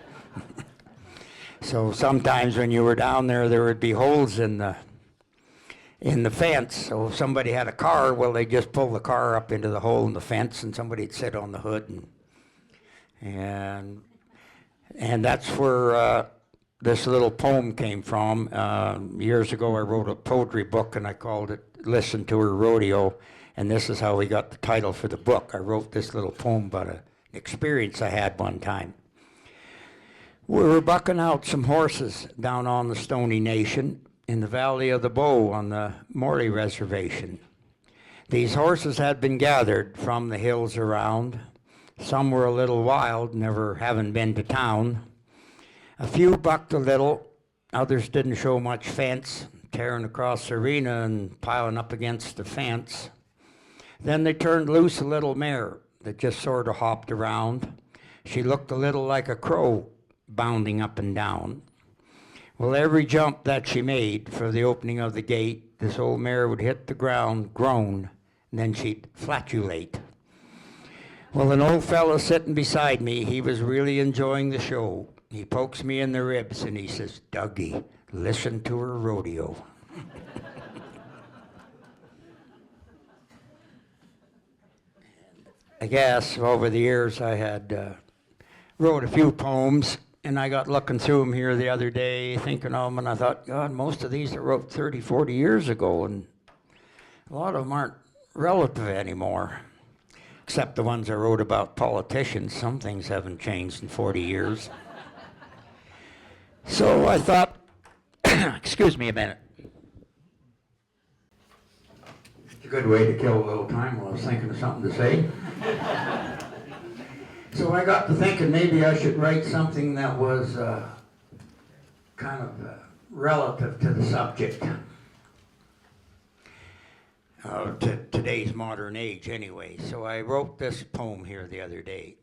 So sometimes when you were down there, there would be holes in the fence. So if somebody had a car, well, they'd just pull the car up into the hole in the fence, and somebody'd sit on the hood, and that's where this little poem came from. Years ago, I wrote a poetry book, and I called it Listen to Her Rodeo, and this is how we got the title for the book. I wrote this little poem about an experience I had one time. We were bucking out some horses down on the Stony Nation in the Valley of the Bow on the Morley Reservation. These horses had been gathered from the hills around. Some were a little wild, never having been to town. A few bucked a little, others didn't show much fence, tearing across the arena and piling up against the fence. Then they turned loose a little mare that just sort of hopped around. She looked a little like a crow bounding up and down. Well, every jump that she made for the opening of the gate, this old mare would hit the ground, groan, and then she'd flatulate. Well, an old fellow sitting beside me, he was really enjoying the show. He pokes me in the ribs and he says, Dougie, listen to her rodeo. I guess over the years I had wrote a few poems, and I got looking through them here the other day, thinking of them, and I thought, God, most of these I wrote 30, 40 years ago, and a lot of them aren't relative anymore, except the ones I wrote about politicians. Some things haven't changed in 40 years. So I thought, excuse me a minute. It's a good way to kill a little time while I was thinking of something to say. So I got to thinking maybe I should write something that was kind of relative to the subject. To today's modern age anyway. So I wrote this poem here the other day.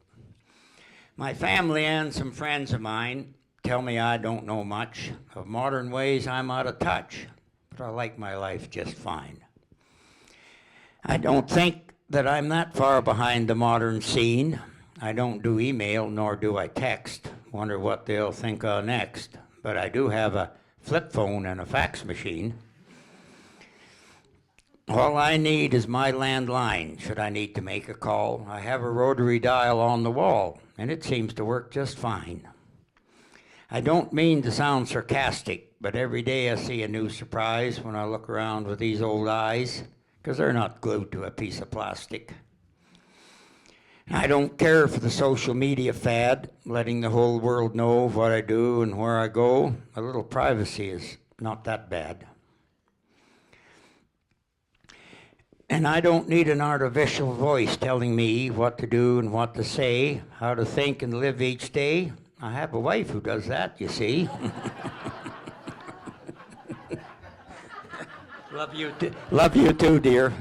My family and some friends of mine tell me I don't know much. Of modern ways I'm out of touch, but I like my life just fine. I don't think that I'm that far behind the modern scene. I don't do email nor do I text. Wonder what they'll think of next. But I do have a flip phone and a fax machine. All I need is my landline, should I need to make a call. I have a rotary dial on the wall, and it seems to work just fine. I don't mean to sound sarcastic, but every day I see a new surprise when I look around with these old eyes, 'cause they're not glued to a piece of plastic. I don't care for the social media fad, letting the whole world know what I do and where I go. A little privacy is not that bad. And I don't need an artificial voice telling me what to do and what to say, how to think and live each day. I have a wife who does that, you see. Love you too, dear.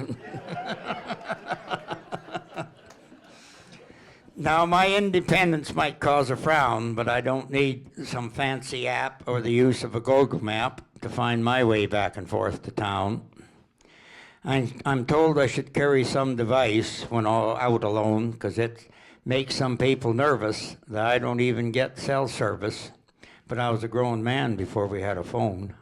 Now, my independence might cause a frown, but I don't need some fancy app or the use of a Google map to find my way back and forth to town. I'm told I should carry some device when all out alone, 'cause it makes some people nervous that I don't even get cell service. But I was a grown man before we had a phone.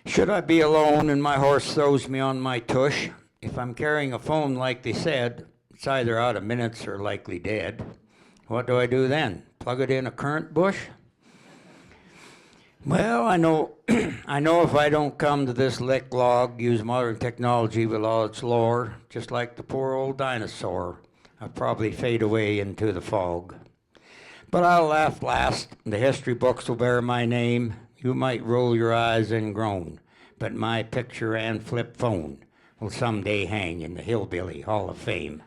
Should I be alone and my horse throws me on my tush, if I'm carrying a phone like they said, it's either out of minutes or likely dead. What do I do then? Plug it in a current bush? Well, I know I know if I don't come to this lick log, use modern technology with all its lore, just like the poor old dinosaur, I'll probably fade away into the fog. But I'll laugh last, the history books will bear my name. You might roll your eyes and groan, but my picture and flip phone will someday hang in the Hillbilly Hall of Fame.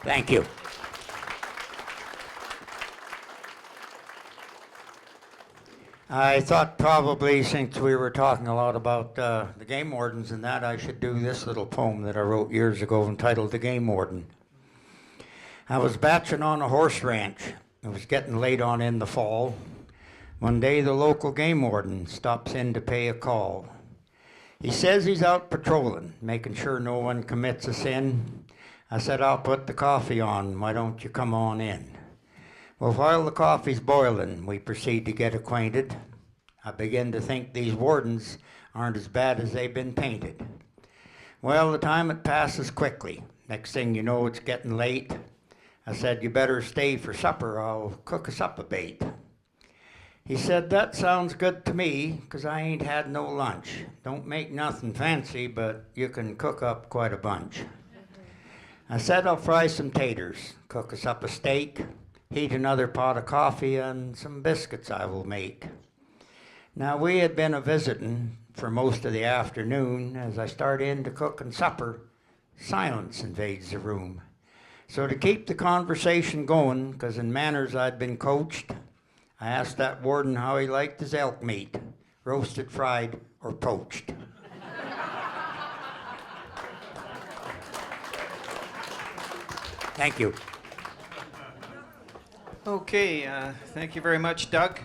Thank you. I thought probably since we were talking a lot about the game wardens and that, I should do this little poem that I wrote years ago entitled The Game Warden. I was batching on a horse ranch. It was getting late on in the fall. One day the local game warden stops in to pay a call. He says he's out patrolling, making sure no one commits a sin. I said, I'll put the coffee on, why don't you come on in? Well, while the coffee's boiling, we proceed to get acquainted. I begin to think these wardens aren't as bad as they've been painted. Well, the time it passes quickly. Next thing you know, it's getting late. I said, you better stay for supper, I'll cook us up a bait. He said, that sounds good to me, 'cause I ain't had no lunch. Don't make nothing fancy, but you can cook up quite a bunch. I said, I'll fry some taters, cook us up a steak, heat another pot of coffee, and some biscuits I will make. Now, we had been a-visitin' for most of the afternoon. As I start in to cookin' supper, silence invades the room. So to keep the conversation going, 'cause in manners I'd been coached, I asked that warden how he liked his elk meat, roasted, fried, or poached. Thank you. Okay, thank you very much, Doug.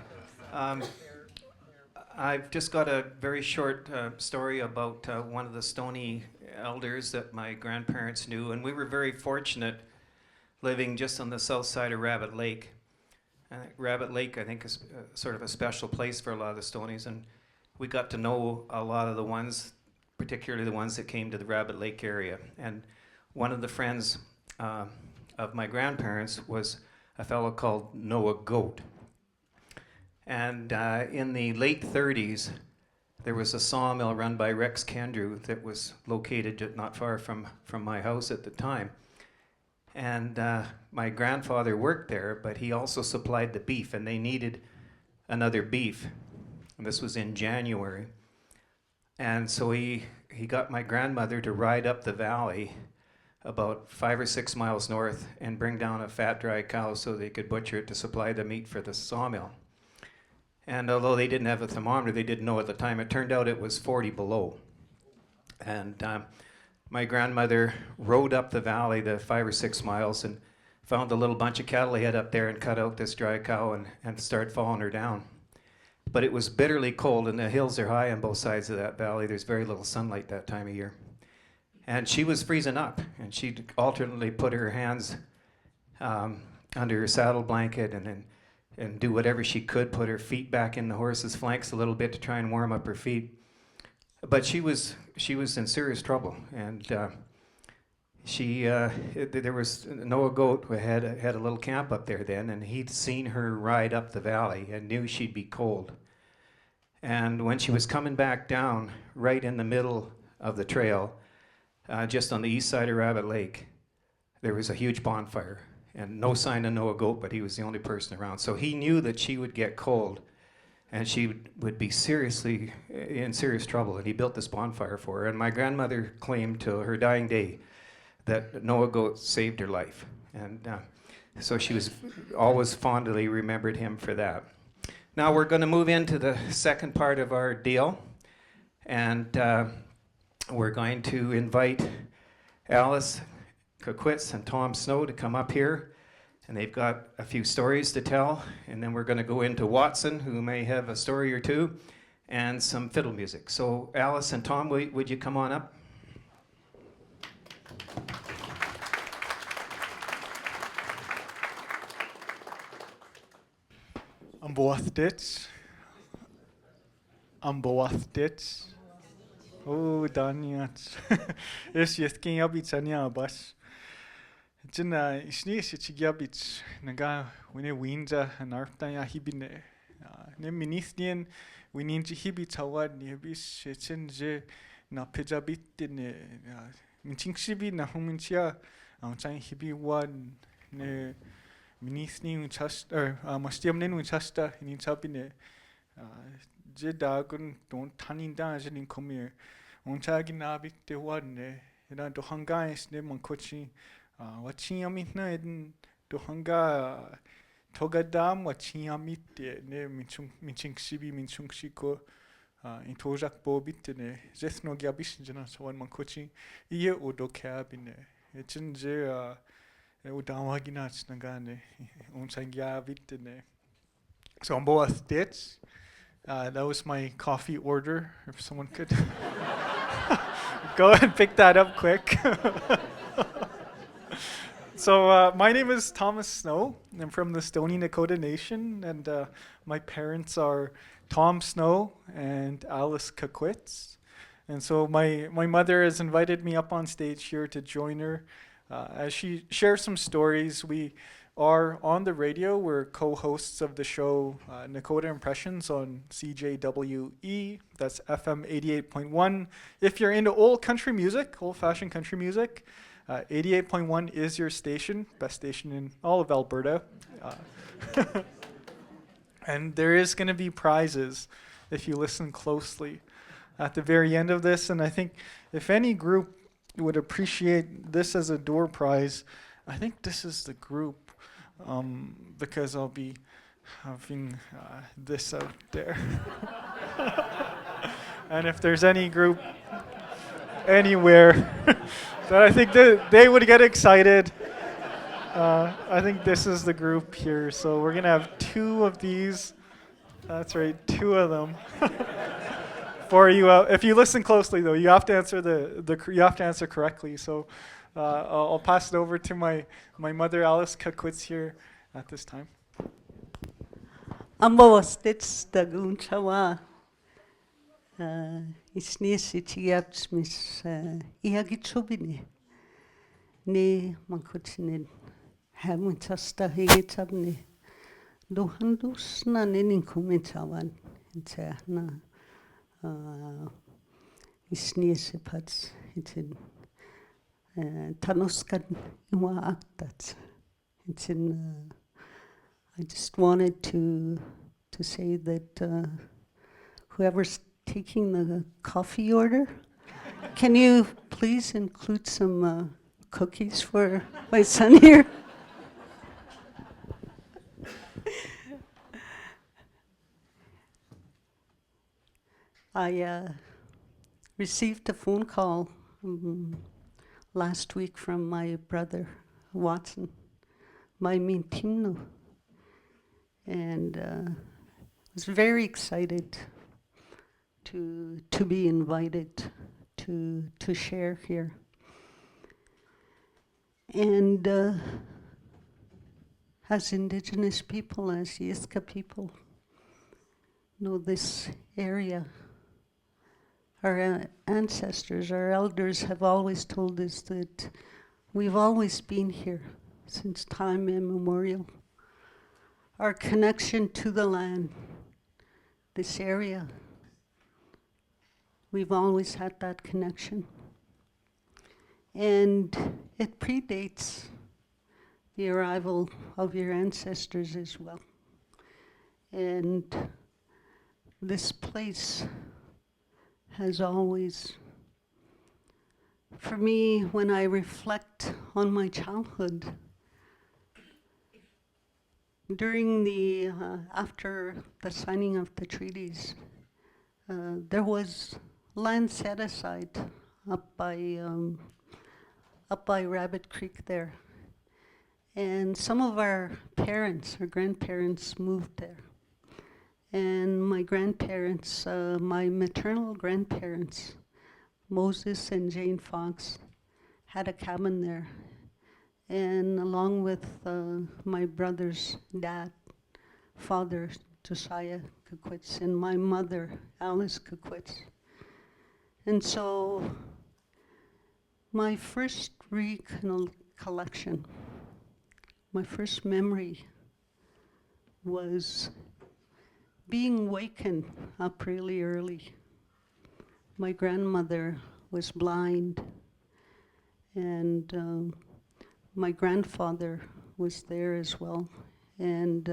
I've just got a very short story about one of the Stony elders that my grandparents knew, and we were very fortunate living just on the south side of Rabbit Lake. Rabbit Lake, I think, is sort of a special place for a lot of the Stonies, and we got to know a lot of the ones, particularly the ones that came to the Rabbit Lake area. And one of the friends of my grandparents was a fellow called Noah Goat. And in the late 30s, there was a sawmill run by Rex Kendrew that was located not far from my house at the time. And my grandfather worked there, but he also supplied the beef, and they needed another beef. And this was in January. And so he got my grandmother to ride up the valley about 5 or 6 miles north and bring down a fat, dry cow so they could butcher it to supply the meat for the sawmill. And although they didn't have a thermometer, they didn't know at the time, it turned out it was 40 below. And my grandmother rode up the valley the 5 or 6 miles and found a little bunch of cattle he had up there and cut out this dry cow and started following her down. But it was bitterly cold, and the hills are high on both sides of that valley. There's very little sunlight that time of year. And she was freezing up, and she'd alternately put her hands under her saddle blanket and do whatever she could, put her feet back in the horse's flanks a little bit to try and warm up her feet. But she was in serious trouble, and there was Noah Goat who had a little camp up there then, and he'd seen her ride up the valley and knew she'd be cold. And when she was coming back down, right in the middle of the trail, just on the east side of Rabbit Lake, there was a huge bonfire, and no sign of Noah Goat, but he was the only person around. So he knew that she would get cold, and she would be in serious trouble, and he built this bonfire for her. And my grandmother claimed till her dying day that Noah Goat saved her life. And so she was always fondly remembered him for that. Now we're going to move into the second part of our deal, and we're going to invite Alice Kaquitts and Tom Snow to come up here, and they've got a few stories to tell, and then we're going to go into Watson, who may have a story or two, and some fiddle music. So Alice and Tom, would you come on up? Amboathdits. Oh, Daniats. Yes, yes, king abits anya bus. Jina isnis it's gabits. Naga when winza and artaya hibine. Neministian we need to hibit awad nebis it's in the na pijabit in minching sibi na humintia. I'm trying hibi one ne ministni unchast or mastiamnen unchasta in tabine. Jedagun don't turning down as in come here. Untagin abik de one, and to hangais ne moncochi, watching amit na eden to hanga togadam, watching amit ne minching sibi minchung shiko, in tojak bobit ne, zeth no gabis in so one moncochi, ye udo cabin, it's in the Udawaginats nagane, unsangavit ne. So on both dates. That was my coffee order. If someone could go and pick that up quick. So my name is Thomas Snow. I'm from the Stoney Nakoda Nation, and my parents are Tom Snow and Alice Kaquitts. And so my mother has invited me up on stage here to join her as she shares some stories. We are on the radio. We're co-hosts of the show Nakoda Impressions on CJWE. That's FM 88.1. If you're into old-fashioned country music, 88.1 is your station, best station in all of Alberta. And there is going to be prizes if you listen closely at the very end of this. And I think if any group would appreciate this as a door prize, I think this is the group. Because I'll be having this out there. And if there's any group anywhere that I think they would get excited, I think this is the group here. So we're going to have 2 of these. That's right, 2 of them. For you. If you listen closely, though, you have to answer you have to answer correctly. So I'll pass it over to my mother, Alice Kaquitts, here at this time. Amboathdits dagunchawa. Isnis itiaps mis iagitsubini. Ne mankutsinin hamintasta higitabni. Duhandus na neninkumintawan. Interna isnis ipats itin. Tanuskan iwa aktat. It's in. I just wanted to say that whoever's taking the coffee order, can you please include some cookies for my son here. I received a phone call last week from my brother, Watson, my mintimno, and was very excited to be invited to share here. And as Indigenous people, as Yiska people, know this area. Our ancestors, our elders have always told us that we've always been here since time immemorial. Our connection to the land, this area, we've always had that connection. And it predates the arrival of your ancestors as well. And this place has always, for me, when I reflect on my childhood, during the, after the signing of the treaties, there was land set aside up by Rabbit Creek there. And some of our parents, our grandparents moved there. And my grandparents, my maternal grandparents, Moses and Jane Fox, had a cabin there. And along with my brother's dad, father, Josiah Kaquitts, and my mother, Alice Kaquitts. And so my first recollection, my first memory was being wakened up really early. My grandmother was blind, and my grandfather was there as well, and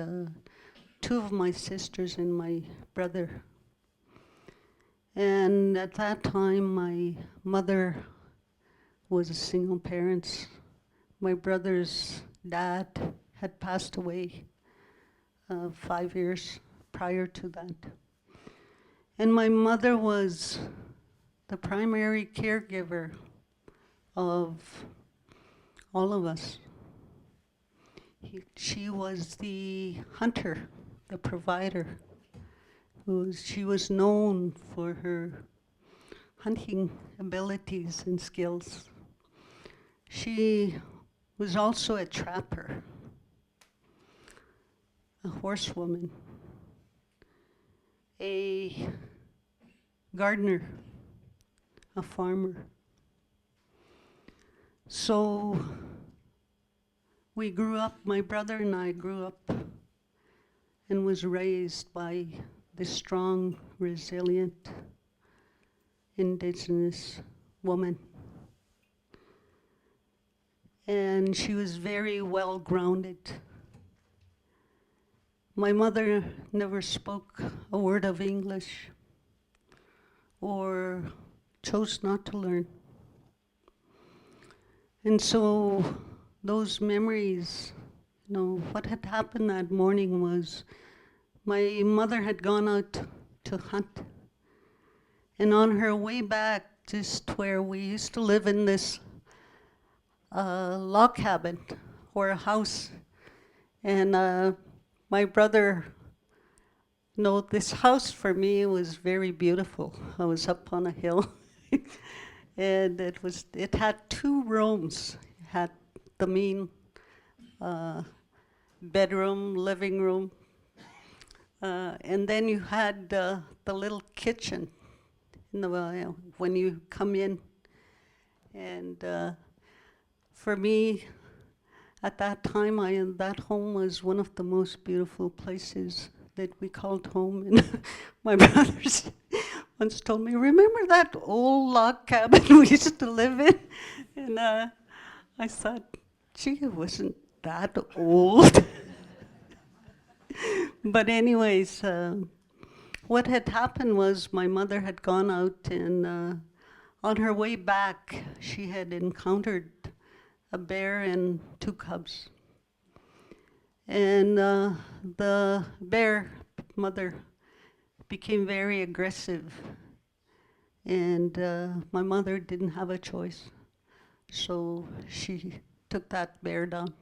two of my sisters and my brother. And at that time, my mother was a single parent. My brother's dad had passed away 5 years prior to that. And my mother was the primary caregiver of all of us. She was the hunter, the provider. She was known for her hunting abilities and skills. She was also a trapper, a horsewoman, a gardener, a farmer. So we grew up, my brother and I grew up and was raised by this strong, resilient, Indigenous woman. And she was very well grounded. My mother never spoke a word of English or chose not to learn. And so those memories, what had happened that morning was my mother had gone out to hunt. And on her way back, just where we used to live in this log cabin or a house, and my brother, this house for me was very beautiful. I was up on a hill, and it had 2 rooms. It had the main bedroom, living room, and then you had the little kitchen when you come in. And for me, at that time, that home was one of the most beautiful places that we called home. And my brothers once told me, remember that old log cabin we used to live in? And I thought, gee, it wasn't that old. But anyways, what had happened was my mother had gone out, and on her way back, she had encountered a bear and 2 cubs. And the bear mother became very aggressive, and my mother didn't have a choice, so she took that bear down.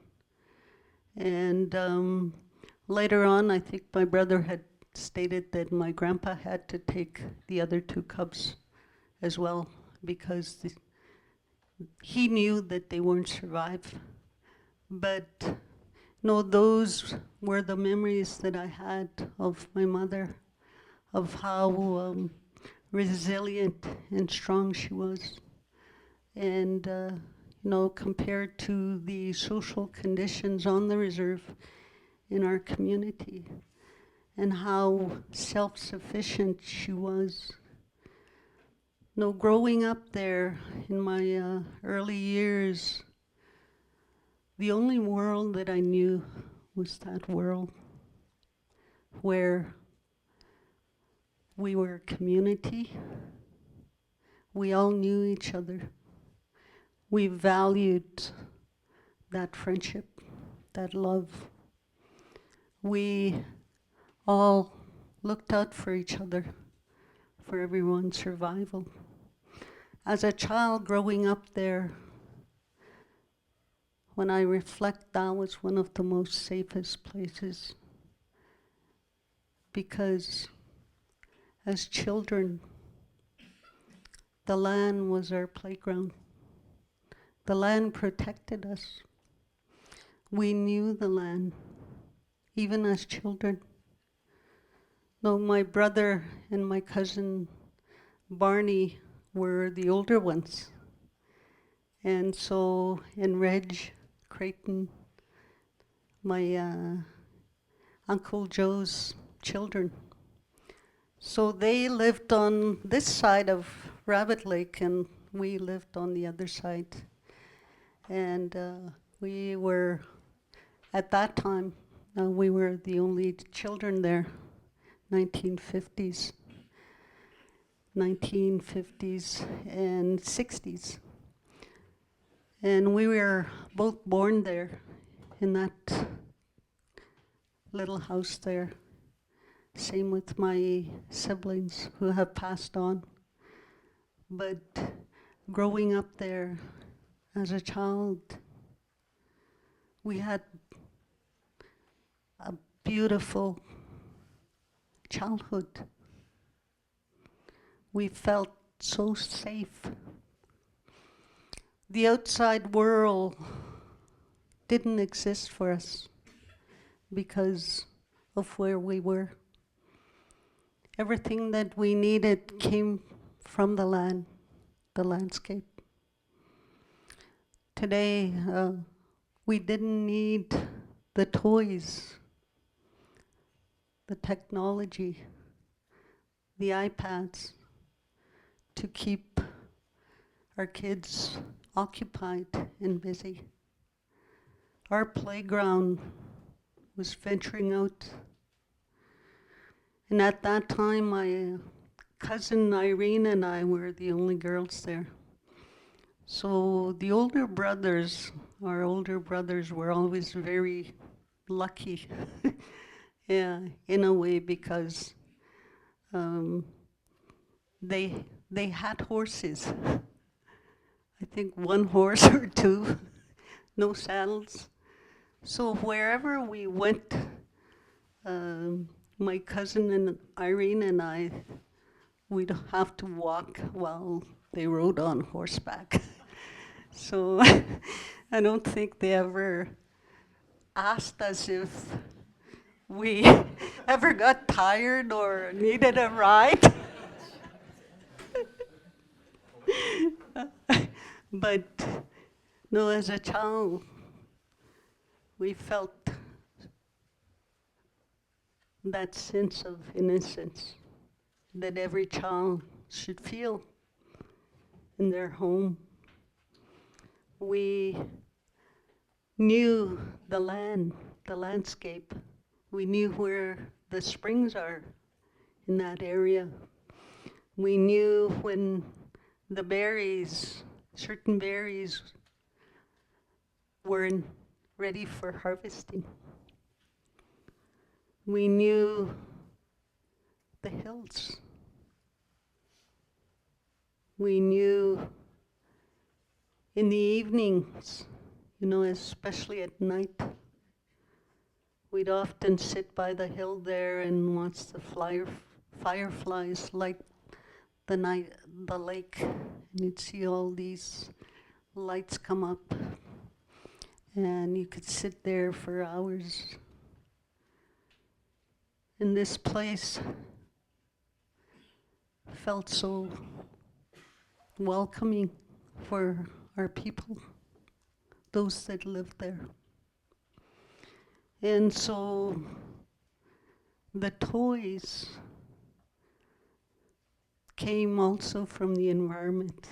And later on, I think my brother had stated that my grandpa had to take the other 2 cubs as well, because he knew that they wouldn't survive. But no, those were the memories that I had of my mother, of how resilient and strong she was. And compared to the social conditions on the reserve in our community, and how self-sufficient she was. Growing up there in my early years, the only world that I knew was that world where we were a community. We all knew each other. We valued that friendship, that love. We all looked out for each other, for everyone's survival. As a child growing up there, when I reflect, that was one of the most safest places, because as children, the land was our playground. The land protected us. We knew the land, even as children. No, my brother and my cousin Barney were the older ones. And so, and Reg, Creighton, my Uncle Joe's children. So they lived on this side of Rabbit Lake, and we lived on the other side. And we were, at that time, we were the only children there, 1950s and 60s. And we were both born there in that little house there. Same with my siblings who have passed on. But growing up there as a child, we had a beautiful childhood. We felt so safe. The outside world didn't exist for us because of where we were. Everything that we needed came from the land, the landscape. Today, we didn't need the toys, the technology, the iPads to keep our kids occupied and busy. Our playground was venturing out. And at that time, my cousin Irene and I were the only girls there. So the older brothers, our older brothers, were always very lucky, yeah, in a way, because they had horses. I think 1 horse or 2, no saddles. So wherever we went, my cousin and Irene and I, we'd have to walk while they rode on horseback. So I don't think they ever asked us if we ever got tired or needed a ride. But no, as a child, we felt that sense of innocence that every child should feel in their home. We knew the land, the landscape. We knew where the springs are in that area. We knew when the berries, certain berries weren't ready for harvesting. We knew the hills. We knew in the evenings, especially at night, we'd often sit by the hill there and watch the fireflies light the lake, and you'd see all these lights come up, and you could sit there for hours. And this place felt so welcoming for our people, those that lived there. And so the toys came also from the environment.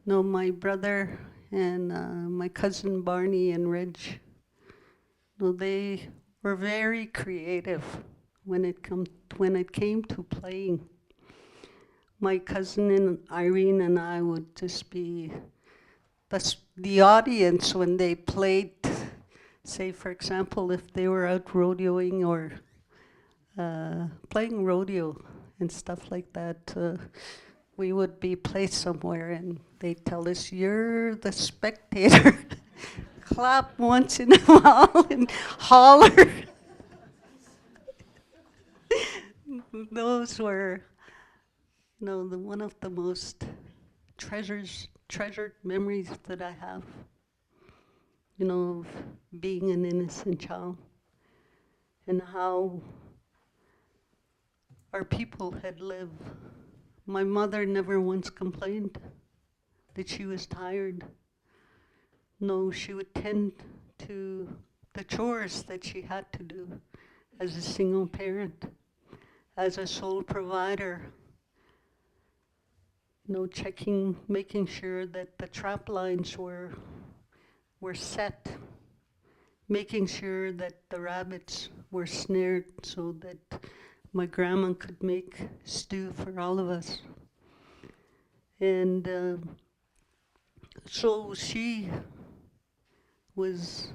No, my brother and my cousin Barney and Reg, they were very creative when it came to playing. My cousin and Irene and I would just be the audience when they played. Say, for example, if they were out rodeoing or playing rodeo and stuff like that, we would be placed somewhere and they'd tell us, "You're the spectator." Clap once in a while and holler. Those were one of the most treasured memories that I have, of being an innocent child and how our people had lived. My mother never once complained that she was tired. No, she would tend to the chores that she had to do as a single parent, as a sole provider. Making sure that the trap lines were set, making sure that the rabbits were snared so that my grandma could make stew for all of us. And so she was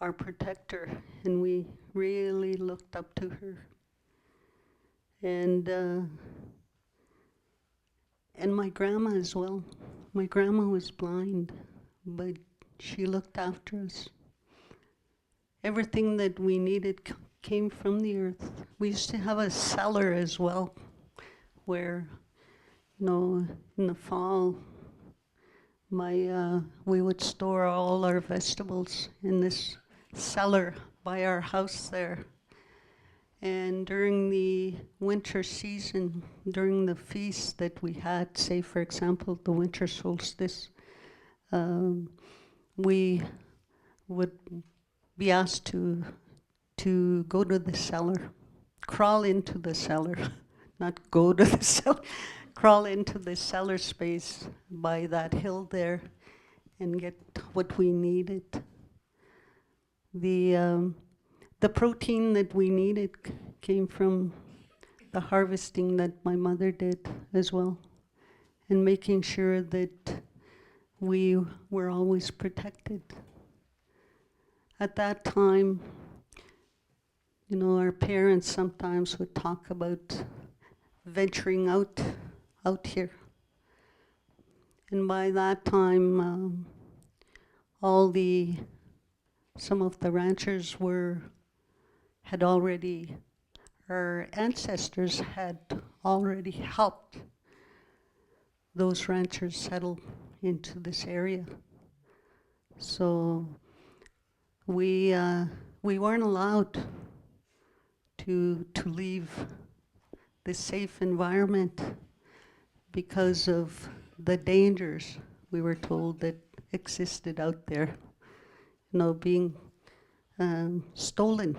our protector, and we really looked up to her. And my grandma as well. My grandma was blind, but she looked after us. Everything that we needed came from the earth. We used to have a cellar as well, where, in the fall, we would store all our vegetables in this cellar by our house there. And during the winter season, during the feast that we had, say for example, the winter solstice, we would be asked to go to the cellar, crawl into the cellar, not go to the cellar, crawl into the cellar space by that hill there and get what we needed. The protein that we needed came from the harvesting that my mother did as well, and making sure that we were always protected. At that time, our parents sometimes would talk about venturing out here. And by that time, some of the ranchers our ancestors had already helped those ranchers settle into this area. So we weren't allowed to leave the safe environment because of the dangers we were told that existed out there, being stolen.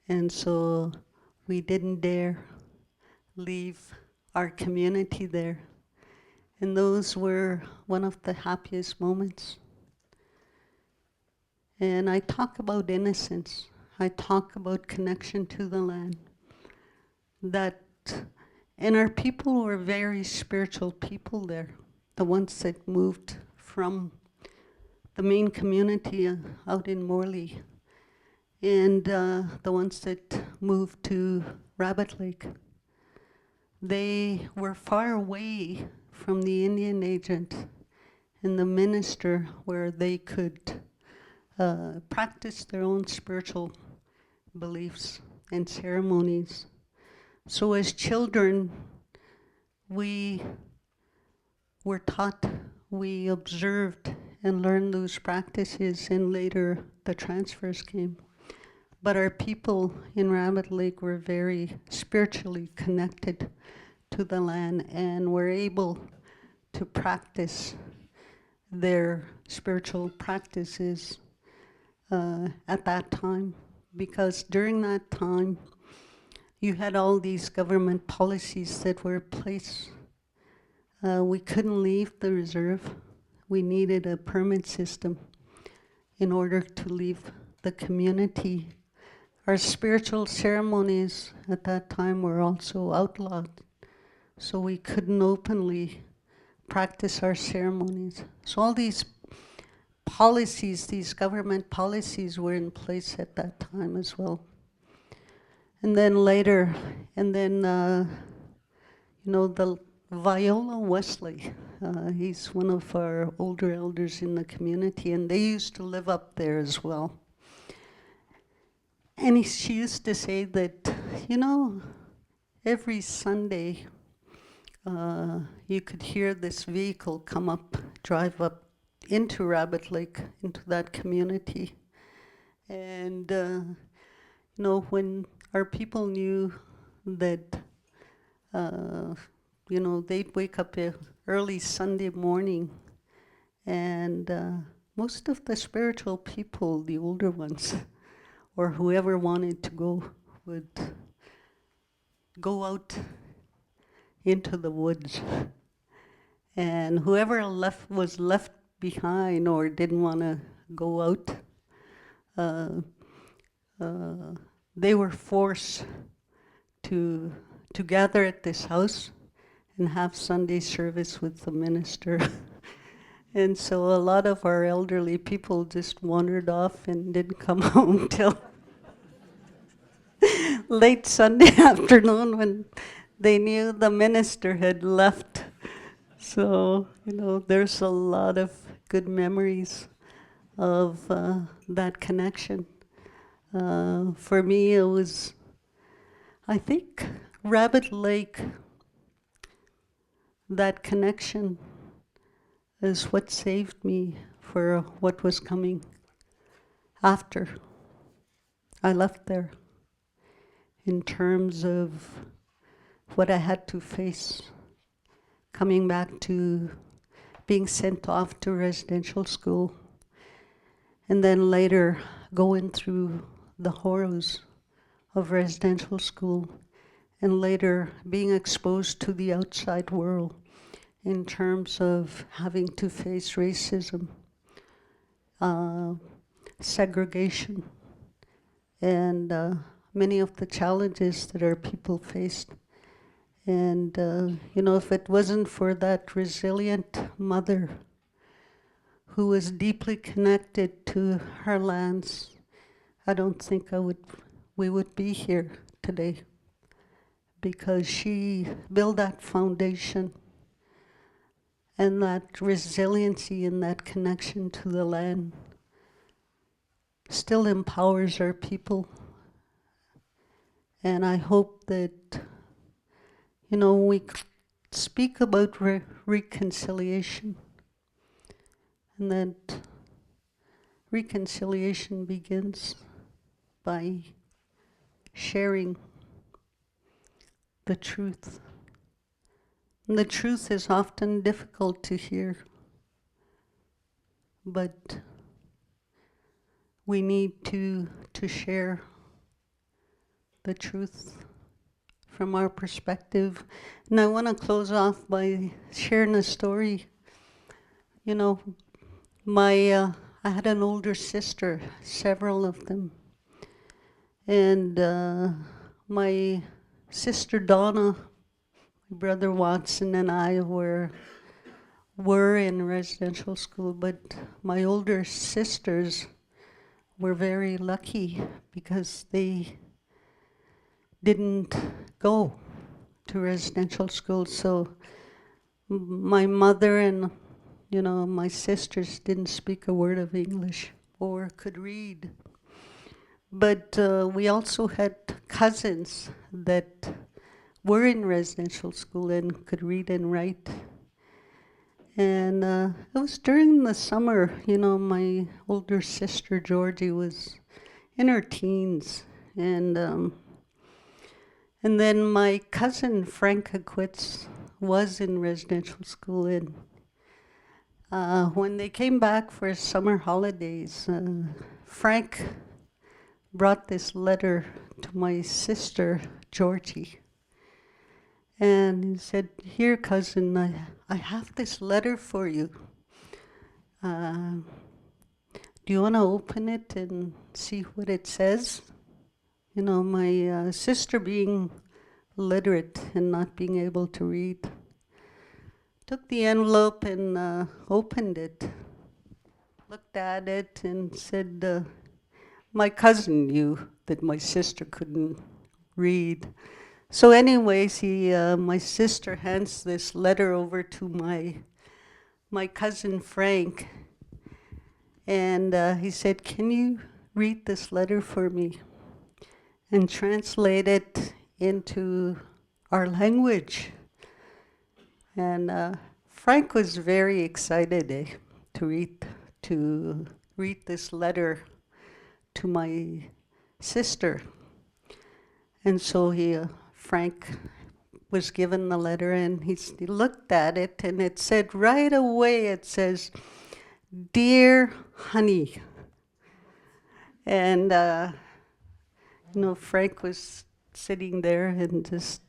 And so we didn't dare leave our community there. And those were one of the happiest moments. And I talk about innocence. I talk about connection to the land. And our people were very spiritual people there. The ones that moved from the main community out in Morley, and the ones that moved to Rabbit Lake. They were far away from the Indian agent and the minister where they could practice their own spiritual beliefs and ceremonies. So as children, we were taught, we observed and learned those practices, and later the transfers came. But our people in Rabbit Lake were very spiritually connected to the land and were able to practice their spiritual practices at that time, because during that time you had all these government policies that were in place. We couldn't leave the reserve. We needed a permit system in order to leave the community. Our spiritual ceremonies at that time were also outlawed, so we couldn't openly practice our ceremonies. So all these policies, these government policies were in place at that time as well. And then later, the Viola Wesley, he's one of our older elders in the community, and they used to live up there as well. And she used to say that, every Sunday, you could hear this vehicle drive up into Rabbit Lake, into that community. And, when our people knew that, they'd wake up early Sunday morning, and most of the spiritual people, the older ones, or whoever wanted to go, would go out into the woods. And whoever was left behind or didn't want to go out, they were forced to gather at this house and have Sunday service with the minister. And so a lot of our elderly people just wandered off and didn't come home till late Sunday afternoon when they knew the minister had left. So, there's a lot of good memories of that connection. For me, it was, I think, Rabbit Lake, that connection is what saved me for what was coming after I left there, in terms of what I had to face, coming back to being sent off to residential school, and then later going through the horrors of residential school, and later being exposed to the outside world in terms of having to face racism, segregation, and many of the challenges that our people faced. And, if it wasn't for that resilient mother who was deeply connected to her lands, I don't think we would be here today, because she built that foundation, and that resiliency and that connection to the land still empowers our people. And I hope that, we speak about reconciliation, and that reconciliation begins by sharing the truth. And the truth is often difficult to hear, but we need to share the truth from our perspective. And I want to close off by sharing a story. I had an older sister, several of them, and my sister Donna, my brother Watson, and I were were in residential school, but my older sisters were very lucky because they didn't go to residential school. So my mother and my sisters didn't speak a word of English or could read. But we also had cousins that were in residential school and could read and write. And it was during the summer, my older sister Georgie was in her teens. And then my cousin Frank Kaquitts was in residential school. And when they came back for summer holidays, Frank brought this letter to my sister Georgie. And he said, "Here, cousin, I have this letter for you. Do you want to open it and see what it says?" My sister being literate and not being able to read, took the envelope and opened it, looked at it and said, my cousin knew that my sister couldn't read. So anyways, my sister hands this letter over to my cousin Frank, and he said, "Can you read this letter for me and translate it into our language?" And Frank was very excited to read this letter to my sister. And so Frank was given the letter, and he looked at it, and it said right away, it says, "Dear honey." And Frank was sitting there and just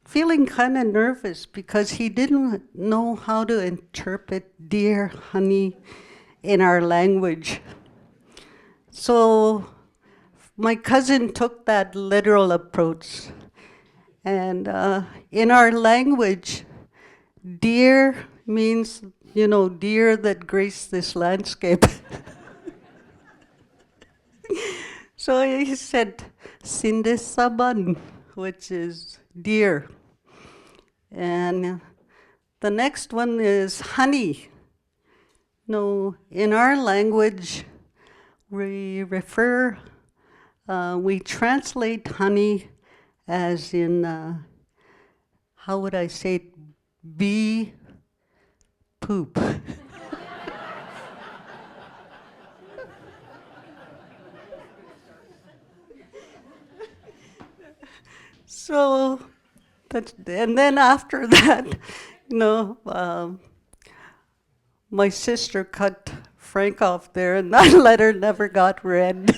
feeling kind of nervous because he didn't know how to interpret "dear honey" in our language. So my cousin took that literal approach. And in our language, deer means, deer that grace this landscape. So he said, "Sindesaban," which is deer. And the next one is honey. In our language, we translate honey as in, how would I say it, bee poop. So, and then after that, my sister cut Frank off there, and that letter never got read.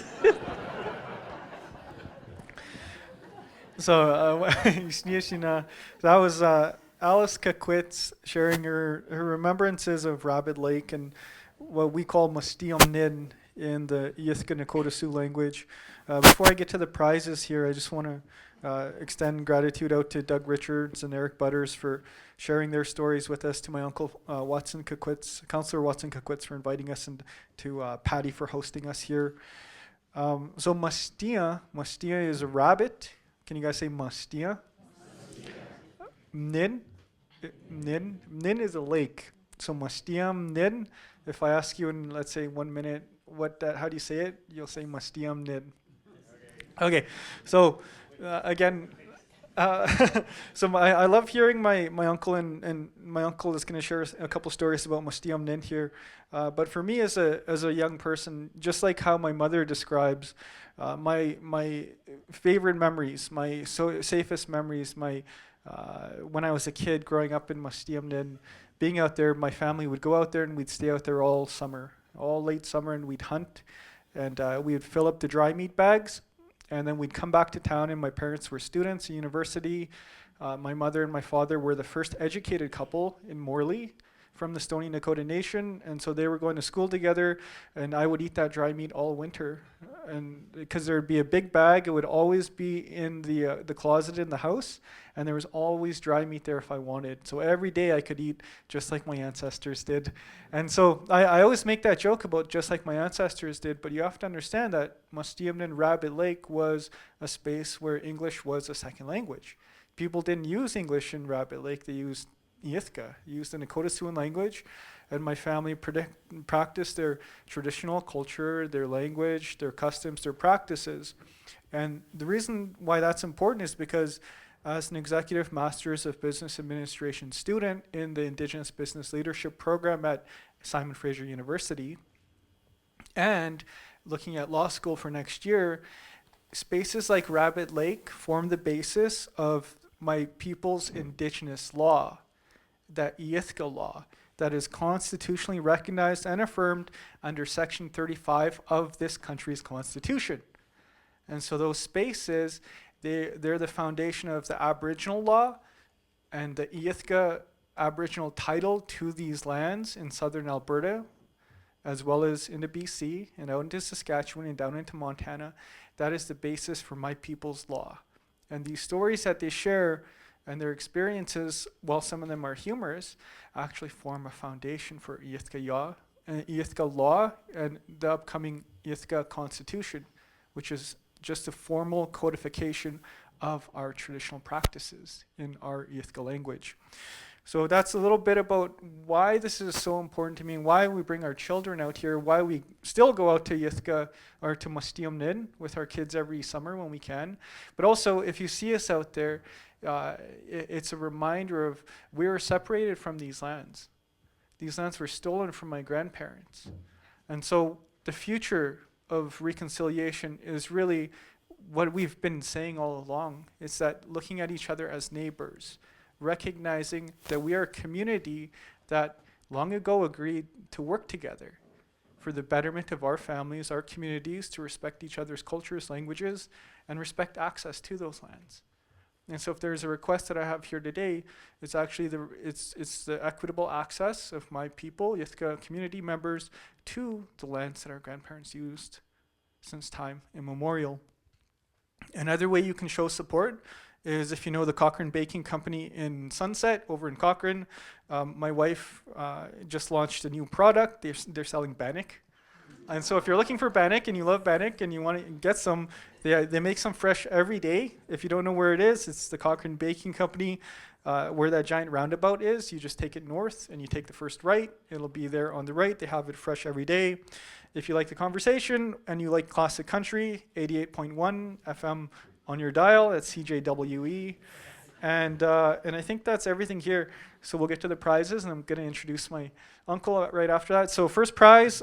So that was Alice Kaquitts sharing her remembrances of Rabbit Lake and what we call Mustium Nin in the Yithka Nakota Sioux language. Before I get to the prizes here, I just want to extend gratitude out to Doug Richards and Erik Butters for sharing their stories with us, to my uncle Watson Kaquitts, Councillor Watson Kaquitts, for inviting us, and to Patty for hosting us here. So Mustia is a rabbit. Can you guys say Mustia? Nin is a lake. So Mustiam Nin. If I ask you in, let's say, 1 minute, how do you say it? You'll say Mustiam Nin. Okay, so again, so I love hearing my uncle, and my uncle is going to share a couple stories about Mustiam Nin here. But for me as a young person, just like how my mother describes, my favorite memories, my safest memories, when I was a kid growing up in Mustiam Nin, being out there, my family would go out there and we'd stay out there all summer, all late summer, and we'd hunt, and we would fill up the dry meat bags. And then we'd come back to town, and my parents were students at university. My mother and my father were the first educated couple in Morley. from the Stoney Nakoda Nation, and so they were going to school together, and I would eat that dry meat all winter. And because there would be a big bag, it would always be in the closet in the house, and there was always dry meat there if I wanted. So every day I could eat just like my ancestors did. And so I always make that joke about just like my ancestors did, but you have to understand that Musqueam Rabbit Lake was a space where English was a second language. People didn't use English in Rabbit Lake, they used Iyithka, used the Nakota Siouan language, and my family practiced their traditional culture, their language, their customs, their practices. And the reason why that's important is because as an executive master's of business administration student in the Indigenous Business Leadership program at Simon Fraser University, and looking at law school for next year, spaces like Rabbit Lake form the basis of my people's Indigenous law, that Iyithka law, that is constitutionally recognized and affirmed under Section 35 of this country's constitution. And so those spaces, they're the foundation of the Aboriginal law and the Iyithka Aboriginal title to these lands in southern Alberta, as well as into BC and out into Saskatchewan and down into Montana. That is the basis for my people's law. And these stories that they share and their experiences, while some of them are humorous, actually form a foundation for Iyithka law and the upcoming Iyithka Constitution, which is just a formal codification of our traditional practices in our Iyithka language. So that's a little bit about why this is so important to me, and why we bring our children out here, why we still go out to Iyithka or to Musqueam with our kids every summer when we can. But also, if you see us out there, it's a reminder of we were separated from these lands. These lands were stolen from my grandparents. And so the future of reconciliation is really what we've been saying all along. It's that looking at each other as neighbors, recognizing that we are a community that long ago agreed to work together for the betterment of our families, our communities, to respect each other's cultures, languages, and respect access to those lands. And so if there's a request that I have here today, it's actually it's the equitable access of my people, Iyithka community members, to the lands that our grandparents used since time immemorial. Another way you can show support is if you know the Cochrane Baking Company in Sunset, over in Cochrane. My wife just launched a new product. They're selling bannock. And so if you're looking for bannock and you love bannock and you want to get some, they make some fresh every day. If you don't know where it is, it's the Cochrane Baking Company where that giant roundabout is. You just take it north and you take the first right. It'll be there on the right. They have it fresh every day. If you like the conversation and you like classic country, 88.1 FM on your dial, it's CJWE. And I think that's everything here. So we'll get to the prizes, and I'm going to introduce my uncle right after that. So first prize,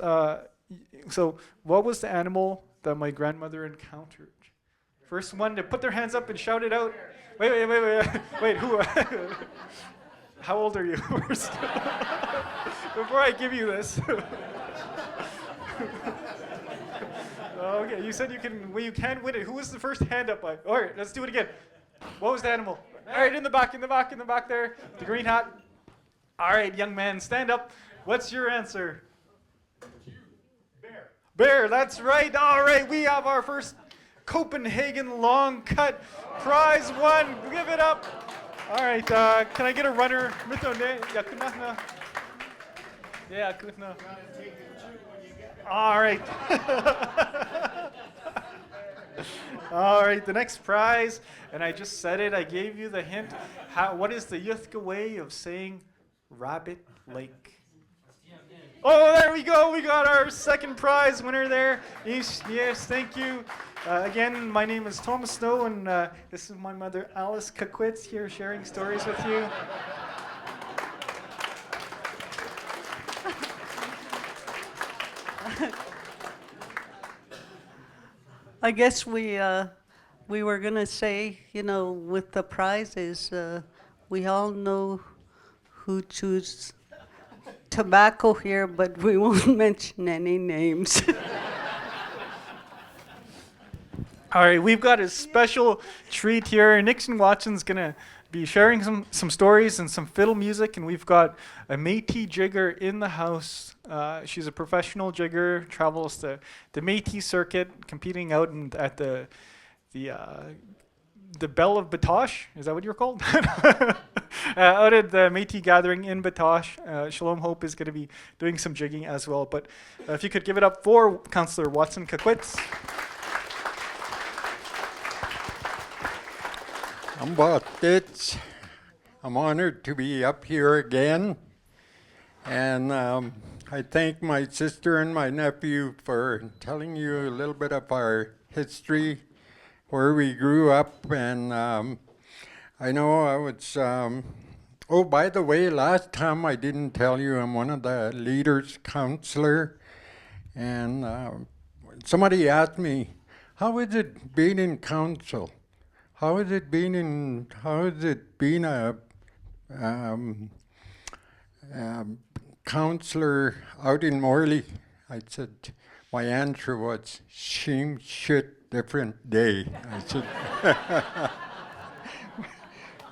so what was the animal that my grandmother encountered? First one to put their hands up and shout it out. Wait, who? How old are you first? Before I give you this. Okay, you said you can win it. Who was the first hand up by? All right, let's do it again. What was the animal? All right, in the back there. The green hat. All right, young man, stand up. What's your answer? Bear, that's right. All right, we have our first Copenhagen long cut prize won. Give it up. All right, can I get a runner? Yeah, all right. All right, the next prize, and I just said it, I gave you the hint. What is the Iyithka way of saying Rabbit Lake? Oh, there we go. We got our second prize winner there. Yes, thank you. Again, my name is Thomas Snow, and this is my mother, Alice Kaquitts, here sharing stories with you. I guess we were gonna say, with the prizes, we all know who chews tobacco here, but we won't mention any names. All right, we've got a special treat here. Nixon Watson's gonna be sharing some stories and some fiddle music, and we've got a Métis jigger in the house. She's a professional jigger, travels the Métis circuit, competing out at the Belle of Batoche. Is that what you're called? Out at the Métis gathering in Batoche. Shalom Hope is going to be doing some jigging as well. But if you could give it up for Councillor Watson Kaquitts. I'm Kaquitts. I'm honored to be up here again. And I thank my sister and my nephew for telling you a little bit of our history, where we grew up. And I know I was, oh, by the way, last time I didn't tell you I'm one of the leaders counselor. And somebody asked me, how is it being in council? How is it being a counselor out in Morley? I said, my answer was, shame, shit, different day. I said,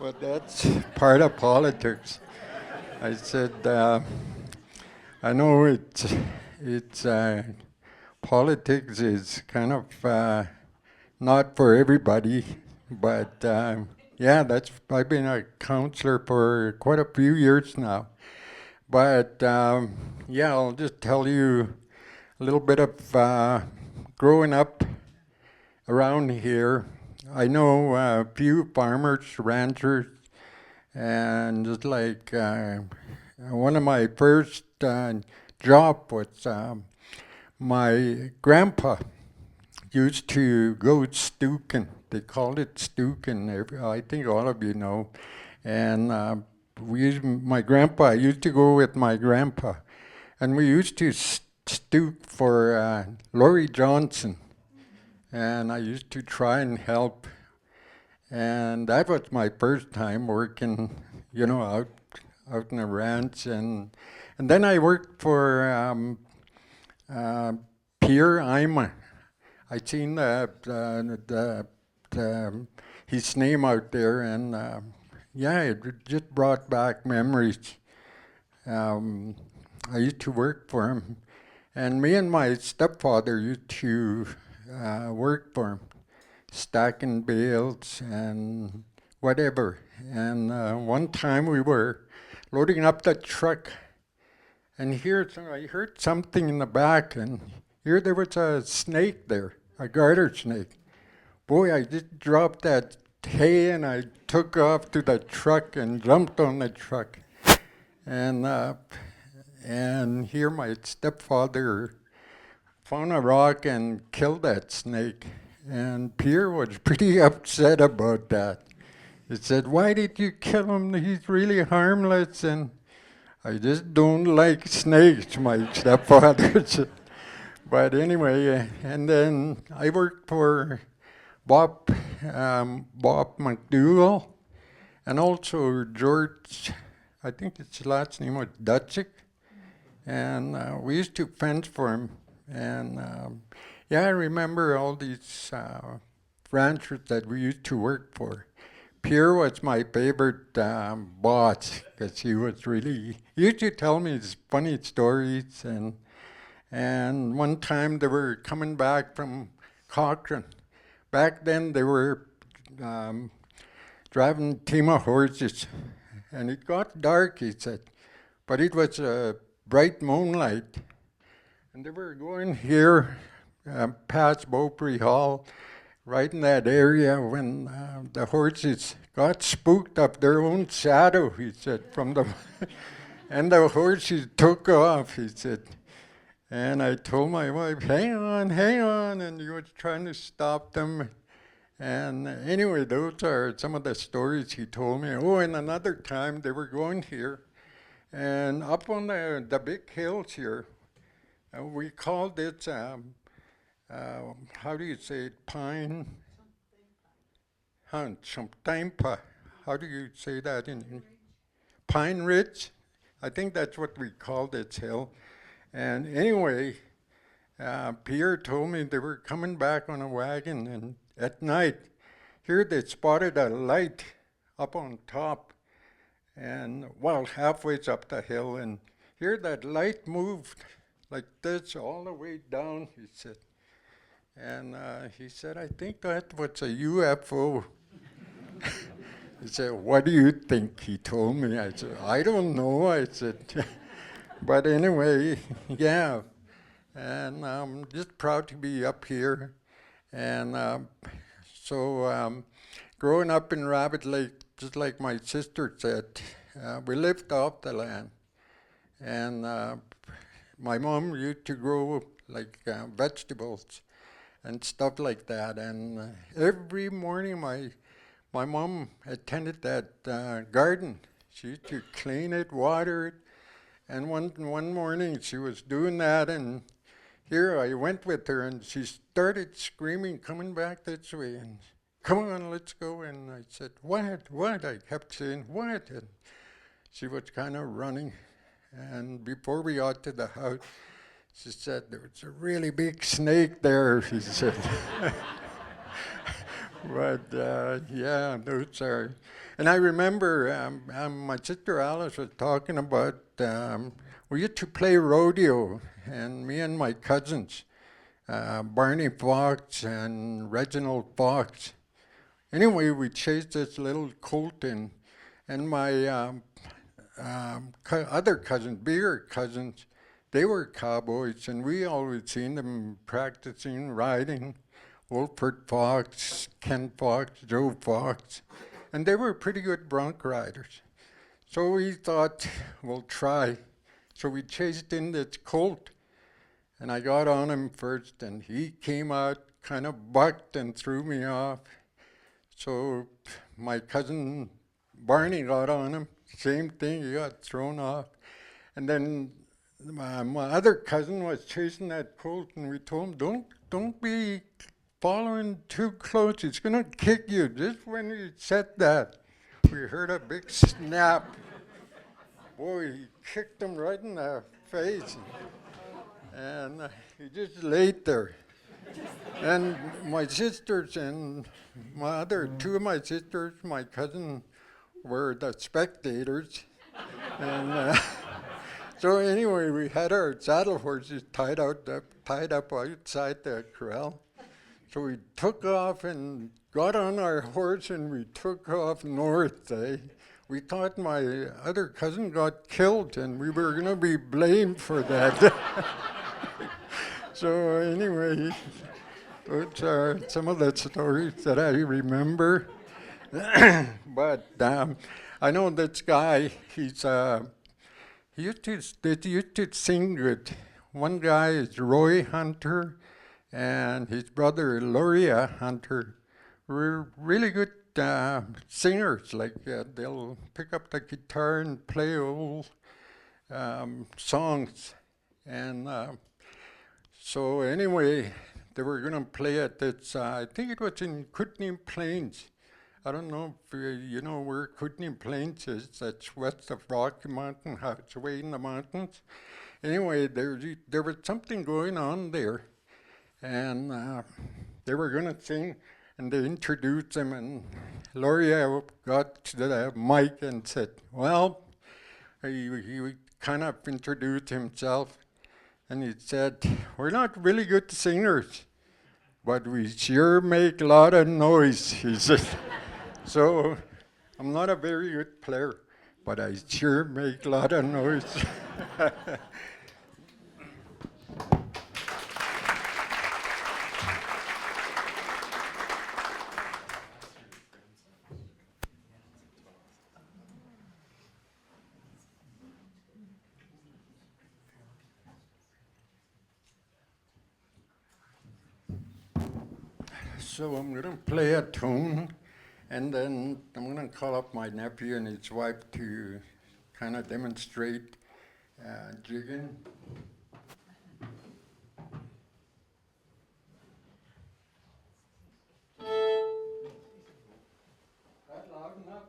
but that's part of politics. I said, I know it's politics is kind of not for everybody. But yeah, I've been a counselor for quite a few years now. But yeah, I'll just tell you a little bit of growing up around here. I know a few farmers, ranchers, and just like one of my first job was my grandpa used to go stooking. They called it stooking. I think all of you know. And my grandpa, I used to go with my grandpa. And we used to stook for Laurie Johnson. And I used to try and help. And that was my first time working, out in a ranch. And then I worked for Pierre Ima. I seen his name out there, and yeah, it just brought back memories. I used to work for him, and me and my stepfather used to work for him, stacking bales and whatever. And one time we were loading up the truck, and I heard something in the back, and here there was a snake there, a garter snake. Boy, I just dropped that hay and I took off to the truck and jumped on the truck. And here my stepfather found a rock and killed that snake. And Pierre was pretty upset about that. He said, why did you kill him? He's really harmless. And I just don't like snakes, my stepfather said. But anyway, and then I worked for Bob McDougall, and also George, I think his last name was Dutchick, and we used to fence for him. And yeah, I remember all these ranchers that we used to work for. Pierre was my favorite boss, because he used to tell me his funny stories. And one time they were coming back from Cochrane. Back then they were driving a team of horses. And it got dark, he said. But it was a bright moonlight. And they were going here past Beaupre Hall, right in that area when the horses got spooked of their own shadow, he said, and the horses took off, he said. And I told my wife, hang on, and he was trying to stop them. And anyway, those are some of the stories he told me. Oh, and another time they were going here, and up on the big hills here, we called it, how do you say it, pine? Chamtaimpa. How do you say that in Pine Ridge? I think that's what we called its hill. And anyway, Pierre told me they were coming back on a wagon, and at night, here they spotted a light up on top, and well, halfway up the hill, and here that light moved like this all the way down, he said. And he said, I think that was a UFO. He said, what do you think? He told me. I said, I don't know. I said, but anyway, yeah. And I'm just proud to be up here. And growing up in Rabbit Lake, just like my sister said, we lived off the land. And my mom used to grow like vegetables and stuff like that. And every morning my mom attended that garden. She used to clean it, water it. And one morning she was doing that, and here I went with her, and she started screaming, coming back this way, and come on, let's go. And I said, what? I kept saying, what? And she was kind of running. And before we got to the house, she said, there was a really big snake there, she said. But yeah, those are, and I remember my sister Alice was talking about, we used to play rodeo, and me and my cousins, Barney Fox and Reginald Fox. Anyway, we chased this little colt, and my other cousins, bigger cousins, they were cowboys, and we always seen them practicing riding. Wolford Fox, Ken Fox, Joe Fox, and they were pretty good bronc riders. So we thought, we'll try. So we chased in this colt, and I got on him first, and he came out, kind of bucked and threw me off. So my cousin Barney got on him, same thing, he got thrown off. And then my other cousin was chasing that colt, and we told him, don't be following too close, it's gonna kick you. Just when he said that, we heard a big snap. Boy, he kicked him right in the face. And he just laid there. And my sisters and two of my sisters, my cousin, were the spectators. And so anyway, we had our saddle horses tied up outside the corral. So we took off and got on our horse, and we took off north. We thought my other cousin got killed, and we were going to be blamed for that. So anyway, those are some of the stories that I remember. But I know this guy, he used to sing good. One guy is Roy Hunter, and his brother Loria Hunter were really good singers. Like they'll pick up the guitar and play old songs. And so anyway, they were going to play at this, I think it was in Kootenai Plains. I don't know if you know where Kootenai Plains is. That's west of Rocky Mountain, it's way in the mountains. Anyway, there was something going on there. And they were going to sing, and they introduced them, and Loria got to the mic and said, well, he kind of introduced himself, and he said, we're not really good singers, but we sure make a lot of noise, he said. So I'm not a very good player, but I sure make a lot of noise. So I'm going to play a tune, and then I'm going to call up my nephew and his wife to kind of demonstrate jigging. That loud enough?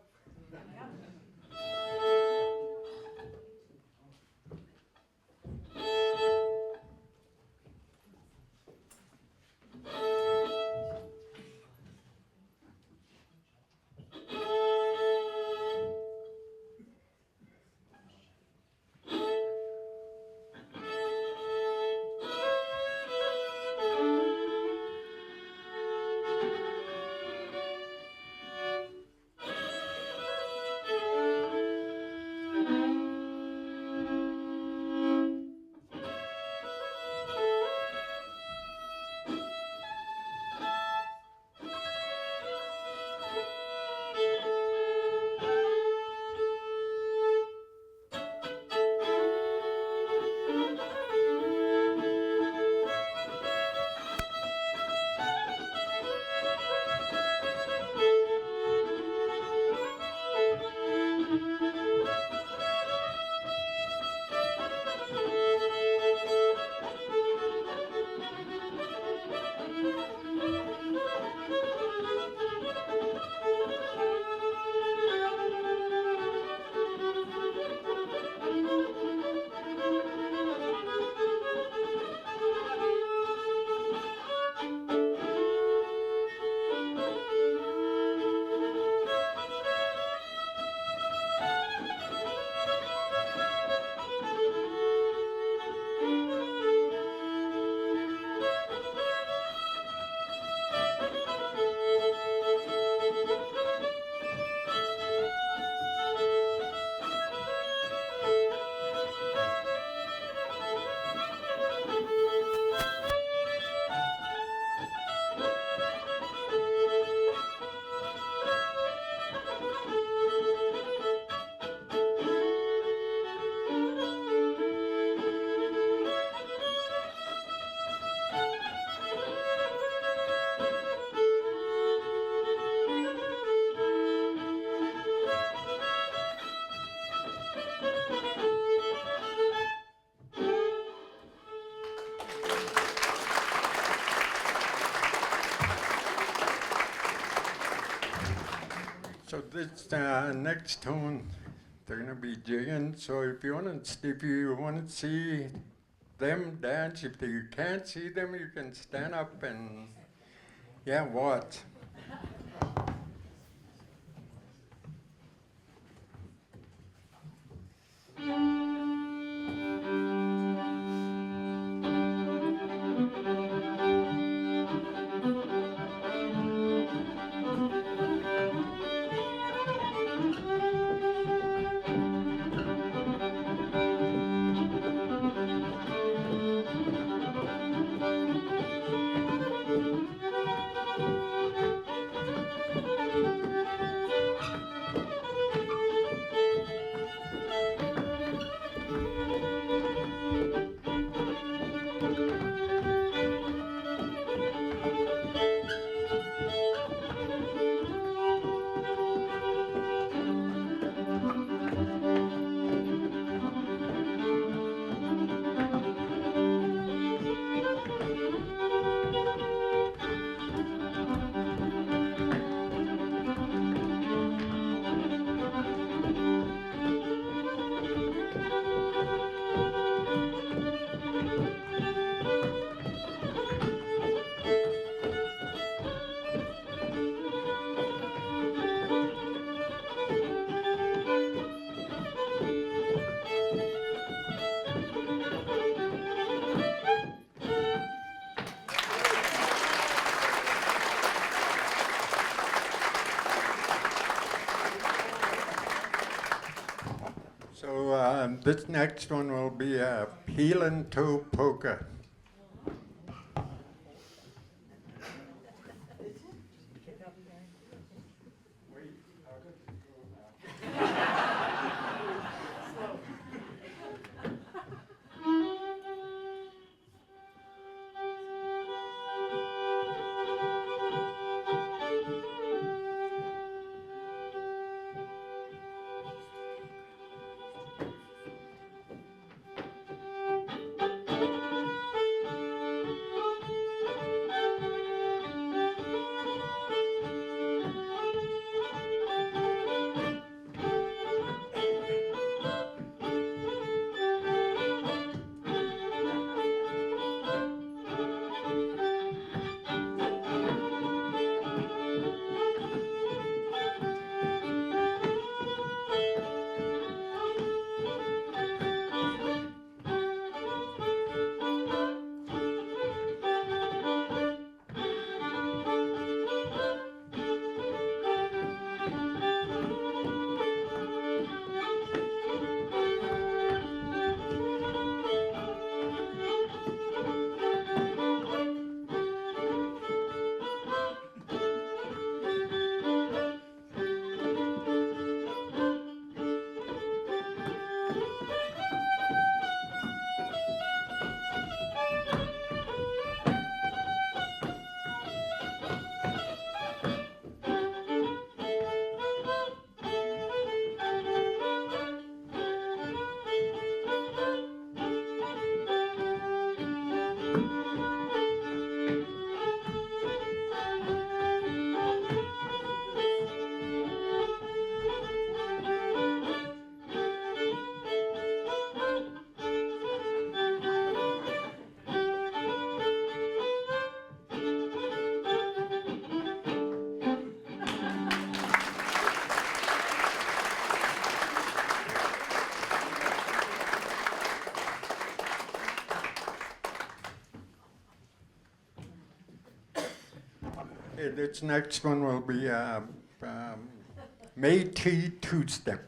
So this next tune, they're gonna be jigging. So if you want to see them dance, if you can't see them, you can stand up and watch. So this next one will be a heel toe polka. Okay, this next one will be Métis two-step.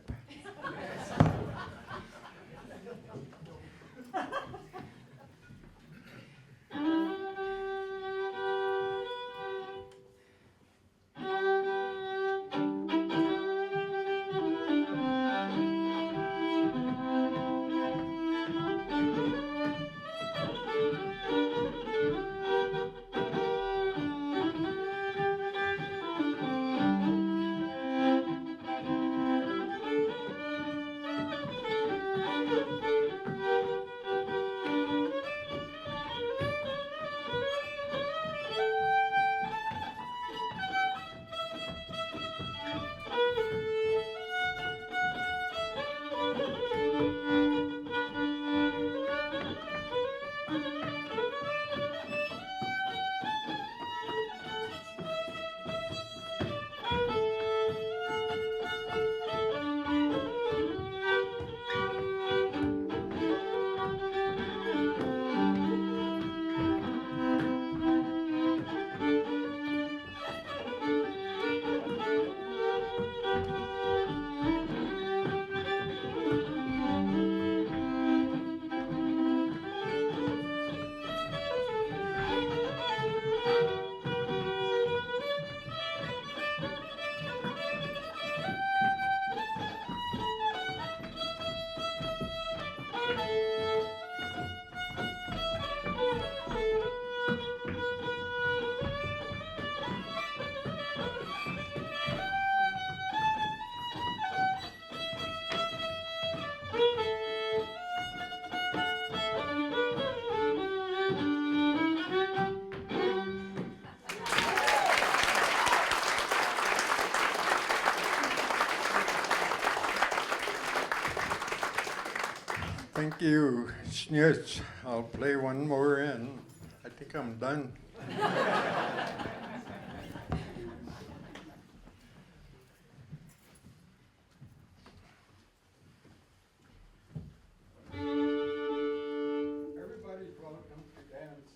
Thank you, Snitch. I'll play one more and I think I'm done. Everybody's welcome to dance.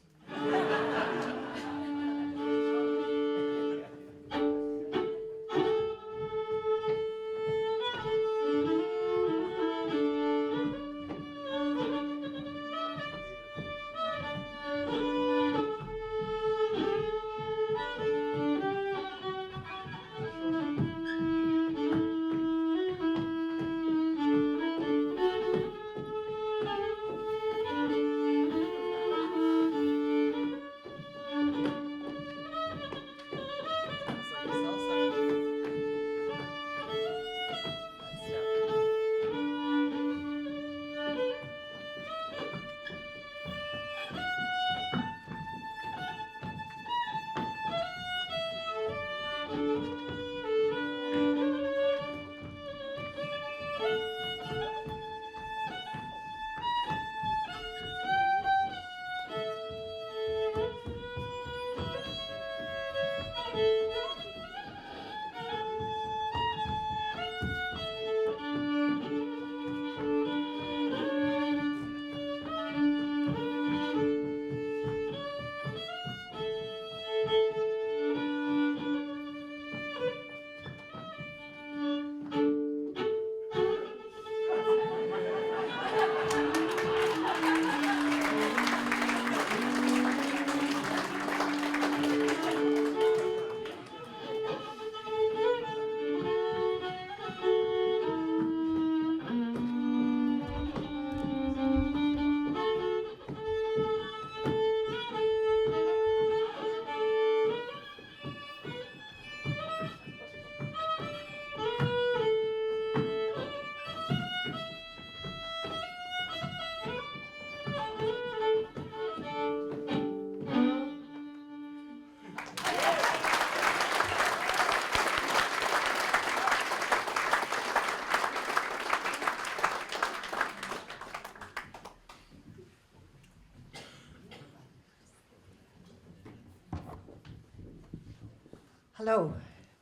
Hello.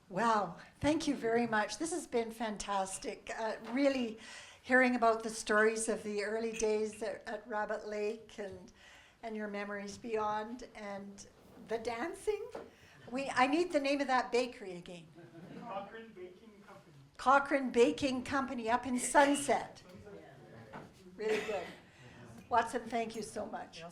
Wow. Thank you very much. This has been fantastic. Really hearing about the stories of the early days at Rabbit Lake and your memories beyond and the dancing. I need the name of that bakery again. Cochrane Baking Company. Cochrane Baking Company up in Sunset. Really good. Watson, thank you so much.